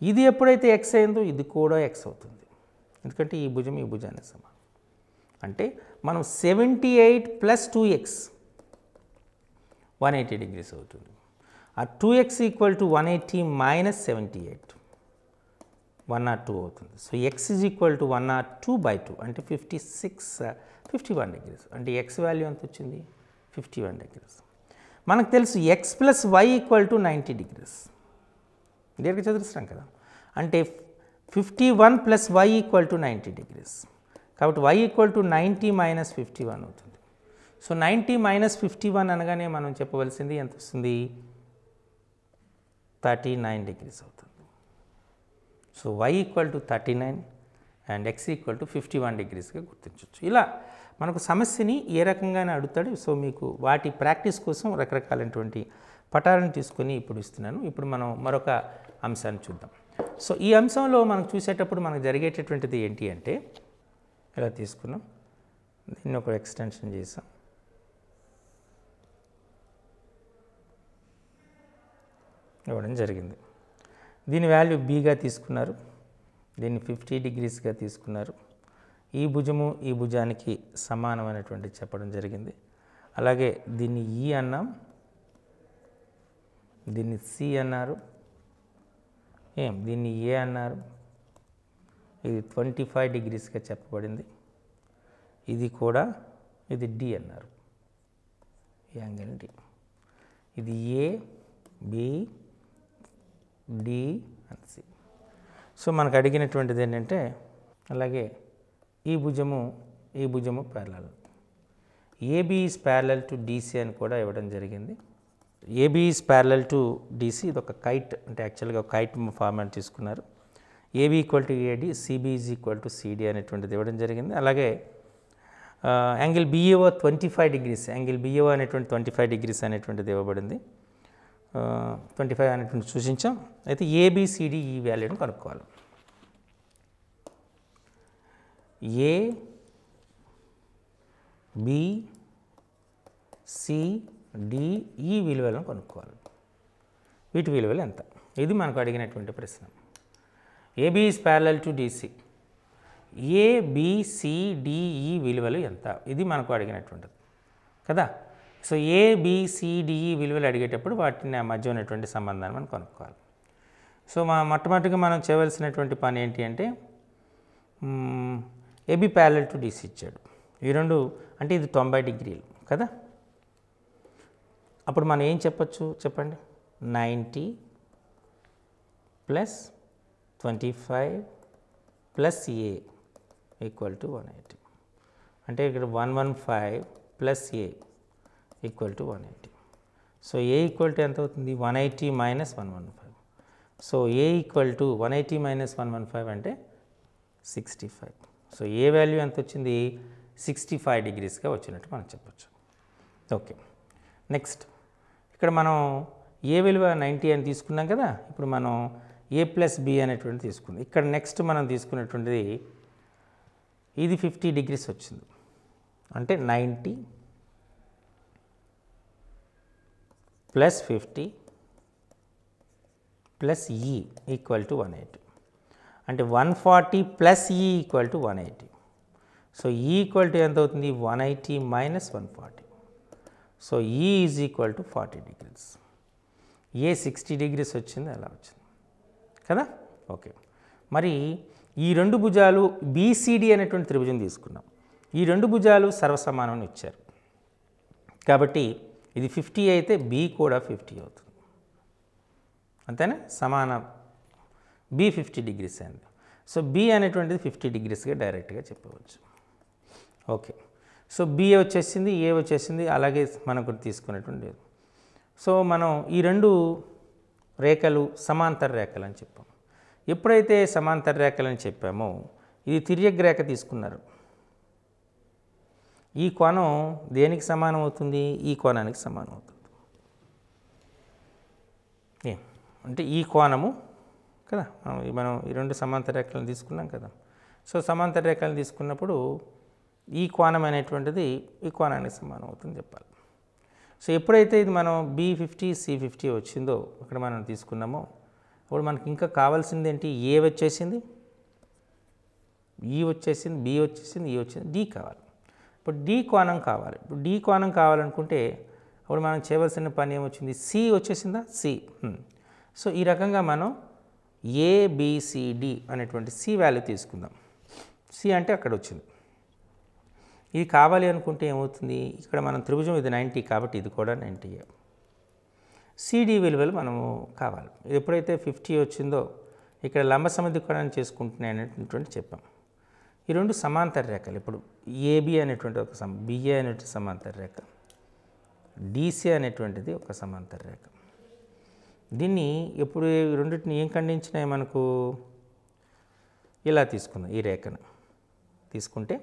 ఇది ఎప్పుడైతే ఎక్స్ అయిందో ఇది కూడా ఎక్స్ అవుతుంది, ఎందుకంటే ఈ భుజం ఈ భుజానికి సమానం. అంటే మనం 78 ప్లస్ 2x 180 డిగ్రీస్ అవుతుంది. ఆ 2x ఈక్వల్ టు 180 మైనస్ 78 102 అవుతుంది. So x is equal to 102/2 అంటే 51 డిగ్రీస్. అంటే x వాల్యూ ఎంత వచ్చింది, 51 డిగ్రీస్. మనకు తెలుసు x plus y equal to 90 degrees, దీర్ఘచతురస్రం కదా. అంటే 51 plus y equal to 90 degrees. కాబట్టి y ఈక్వల్ టు 90 మైనస్ 51 అవుతుంది. సో 90 మైనస్ 51 అనగానే మనం చెప్పవలసింది ఎంత వస్తుంది, 39 డిగ్రీస్ అవుతుంది. So y equal to 39 and x equal to 51 డిగ్రీస్గా గుర్తించవచ్చు. ఇలా మనకు సమస్యని ఏ రకంగానే అడుగుతాడు. సో మీకు వాటి ప్రాక్టీస్ కోసం రకరకాలైనటువంటి పటాలను తీసుకొని ఇప్పుడు ఇస్తున్నాను. ఇప్పుడు మనం మరొక అంశాన్ని చూద్దాం. సో ఈ అంశంలో మనం చూసేటప్పుడు మనకు జరిగేటటువంటిది ఏంటి అంటే, ఇలా తీసుకున్నాం, దీన్ని ఒక ఎక్స్టెన్షన్ చేసాం, ఇవ్వడం జరిగింది. దీని వాల్యూ బీగా తీసుకున్నారు, దీన్ని 50 డిగ్రీస్గా తీసుకున్నారు. ఈ భుజము ఈ భుజానికి సమానమైనటువంటి చెప్పడం జరిగింది. అలాగే దీన్ని ఈ అన్నాం, దీన్ని సి అన్నారు, దీన్ని ఏ అన్నారు. ఇది 25 డిగ్రీస్గా చెప్పబడింది. ఇది కూడా ఇది డి అన్నారు, ఈ యాంగిల్ డి. ఇది A B D and C. So మనకు అడిగినటువంటిది ఏంటంటే, అలాగే ఈ భుజము parallel, AB is parallel to DC అని కూడా ఇవ్వడం జరిగింది. AB is parallel to DC, ఇది ఒక కైట్, అంటే యాక్చువల్గా ఒక కైట్ ఫార్మాట్ తీసుకున్నారు. AB equal to AD, CB is equal to CD అనేటువంటిది ఇవ్వడం జరిగింది. అలాగే angle BAO 25 degrees, angle BAO అనేటువంటి 25 డిగ్రీస్ అనేటువంటిది ఇవ్వబడింది. 25 అనేటువంటి సూచించాం. అయితే ఏబిసిడి ఈ వాల్యూని కనుక్కోవాలి. ఏ బి సి డి ఈ విలువలను కనుక్కోవాలి. వీటి విలువలు ఎంత? ఇది మనకు అడిగినటువంటి ప్రశ్న. AB is parallel to DC. ABCDE విలువలు ఎంత? ఇది మనకు అడిగినటువంటిది కదా. సో ఏబిసిడిఈ విలువలు అడిగేటప్పుడు వాటిని మధ్య ఉన్నటువంటి సంబంధాన్ని మనం కనుక్కోవాలి. సో మొట్టమొదటిగా మనం చేయవలసినటువంటి పని ఏంటి అంటే ఏబి ప్యారలల్ టు డిసి ఇచ్చాడు. ఈ రెండు అంటే ఇది 90 డిగ్రీలు కదా. అప్పుడు మనం ఏం చెప్పచ్చు చెప్పండి. 90 plus 25 plus A equal to 180. అంటే ఇక్కడ 115 plus A equal to 180. So A equal to ఎంత అవుతుంది? 180 minus 115. So A equal to 180 minus 115 అంటే 65. సో ఏ వాల్యూ ఎంత వచ్చింది? 65 డిగ్రీస్గా వచ్చినట్టు మనం చెప్పచ్చు. ఓకే, నెక్స్ట్ ఇక్కడ మనం ఏ విలువ 90 అని తీసుకున్నాం కదా. ఇప్పుడు మనం ఏ ప్లస్ బి అనేటువంటి తీసుకుందాం. ఇక్కడ నెక్స్ట్ మనం తీసుకున్నటువంటిది ఇది 50 డిగ్రీస్ వచ్చింది. అంటే 90 ప్లస్ 50 ప్లస్ ఈ ఈక్వల్ టు 180. అంటే 140 ప్లస్ ఈ ఈక్వల్ టు 180. సో ఈ ఈక్వల్ టు ఎంత అవుతుంది? 180 మైనస్ 140. సో ఈ is equal to 40 degrees. A 60 degrees వచ్చింది, అలా వచ్చింది కదా. ఓకే, మరి ఈ రెండు భుజాలు బీసీడీ అనేటువంటి త్రిభుజం తీసుకున్నాం. ఈ రెండు భుజాలు సర్వసమానం ఇచ్చారు కాబట్టి ఇది 50 అయితే బి కూడా 50 అవుతుంది. అంతేనా? సమాన బి 50 డిగ్రీస్ అయింది. సో బి అనేటువంటిది 50 డిగ్రీస్గా డైరెక్ట్గా చెప్పవచ్చు. ఓకే, సో బి వచ్చేసింది, ఏ వచ్చేసింది, అలాగే మనకు తీసుకునేటువంటి. సో మనం ఈ రెండు రేఖలు సమాంతర రేఖలు అని చెప్పాం. ఎప్పుడైతే సమాంతర రేఖలని చెప్పామో ఇది తిర్యక్ రేఖ తీసుకున్నారు. ఈ కోణం దేనికి సమానం అవుతుంది? ఈ కోణానికి సమానం అవుతుంది. అంటే ఈ కోణము కదా. మనం ఈ రెండు సమాంతర రేఖలను తీసుకున్నాం కదా. సో సమాంతర రేఖలను తీసుకున్నప్పుడు ఈ కోణం అనేటువంటిది ఈ కోణానికి సమానం అవుతుంది చెప్పాలి. సో ఎప్పుడైతే ఇది మనం B50 C50 వచ్చిందో ఇక్కడ మనం తీసుకున్నామో అప్పుడు మనకి ఇంకా కావాల్సింది ఏంటి? ఏ వచ్చేసింది, ఈ వచ్చేసింది, బి వచ్చేసింది, ఈ వచ్చింది, డి కావాలి. ఇప్పుడు డి కోణం కావాలి. ఇప్పుడు డి కోణం కావాలనుకుంటే అప్పుడు మనం చేయవలసిన పని ఏమొచ్చింది? సి వచ్చేసిందా? సి. సో ఈ రకంగా మనం ఏబిసిడి అనేటువంటి సి వాల్యూ తీసుకుందాం. సి అంటే అక్కడ వచ్చింది. ఇది కావాలి అనుకుంటే ఏమవుతుంది? ఇక్కడ మనం త్రిభుజం ఇది 90 కాబట్టి ఇది కూడా 90. సిడి విలువలు మనము కావాలి. ఎప్పుడైతే 50 వచ్చిందో ఇక్కడ లంబ సమద్వికోణాన్ని చేసుకుంటున్నాయి అనేటువంటి చెప్పాం. ఈ రెండు సమాంతర రేఖలు. ఇప్పుడు ఏబి అనేటువంటి ఒక బిఏ అనేటువంటి సమాంతర రేఖ, డిసి అనేటువంటిది ఒక సమాంతర రేఖ. దీన్ని ఎప్పుడు రెండింటిని ఏం ఖండించినాయి మనకు? ఇలా తీసుకుందాం. ఈ రేఖను తీసుకుంటే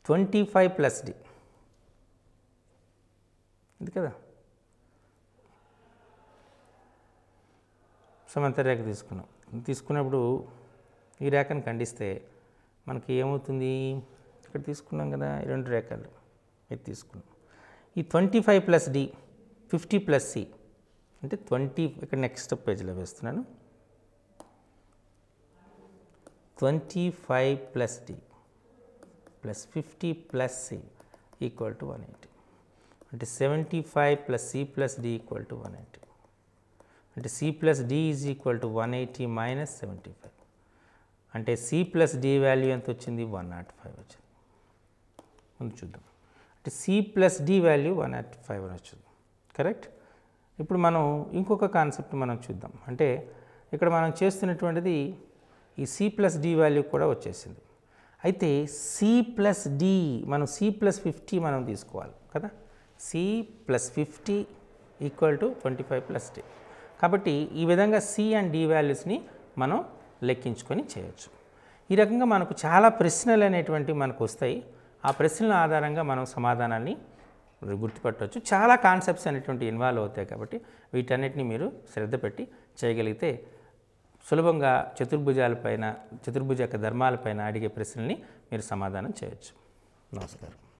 25 ప్లస్ డి ఇది కదా. సమాంతర రేఖ తీసుకున్నాం. తీసుకున్నప్పుడు ఈ రేఖను ఖండిస్తే మనకి ఏమవుతుంది? ఇక్కడ తీసుకున్నాం కదా ఈ రెండు రేఖలు, ఇది తీసుకున్నాం. ఈ 25 ప్లస్ డి 50 ప్లస్ సి అంటే 20. ఇక్కడ నెక్స్ట్ పేజీలో వేస్తున్నాను. 25 plus D plus 50 plus C equal to 180. అంటే 75 plus C plus D equal to 180. అంటే C plus D is equal to 180 minus 75. అంటే సి ప్లస్ డి వాల్యూ ఎంత వచ్చింది? 105 వచ్చింది. ముందు చూద్దాం. అంటే సి ప్లస్ డి వాల్యూ 105 అని వచ్చింది. కరెక్ట్. ఇప్పుడు మనం ఇంకొక కాన్సెప్ట్ మనం చూద్దాం. అంటే ఇక్కడ మనం చేస్తున్నటువంటిది ఈ సి ప్లస్ డి వాల్యూ కూడా వచ్చేసింది. అయితే సి ప్లస్ డి మనం సి ప్లస్ 50 మనం తీసుకోవాలి కదా. C plus 50 equal to 25 plus D. కాబట్టి ఈ విధంగా సి అండ్ డి వాల్యూస్ని మనం లెక్కించుకొని చేయొచ్చు. ఈ రకంగా మనకు చాలా ప్రశ్నలు అనేటువంటివి మనకు వస్తాయి. ఆ ప్రశ్నల ఆధారంగా మనం సమాధానాన్ని గుర్తుపట్టవచ్చు. చాలా కాన్సెప్ట్స్ అనేటువంటి ఇన్వాల్వ్ అవుతాయి కాబట్టి వీటన్నిటిని మీరు శ్రద్ధ పెట్టి చేయగలిగితే సులభంగా చతుర్భుజ యొక్క ధర్మాలపైన అడిగే ప్రశ్నల్ని మీరు సమాధానం చేయొచ్చు. నమస్కారం.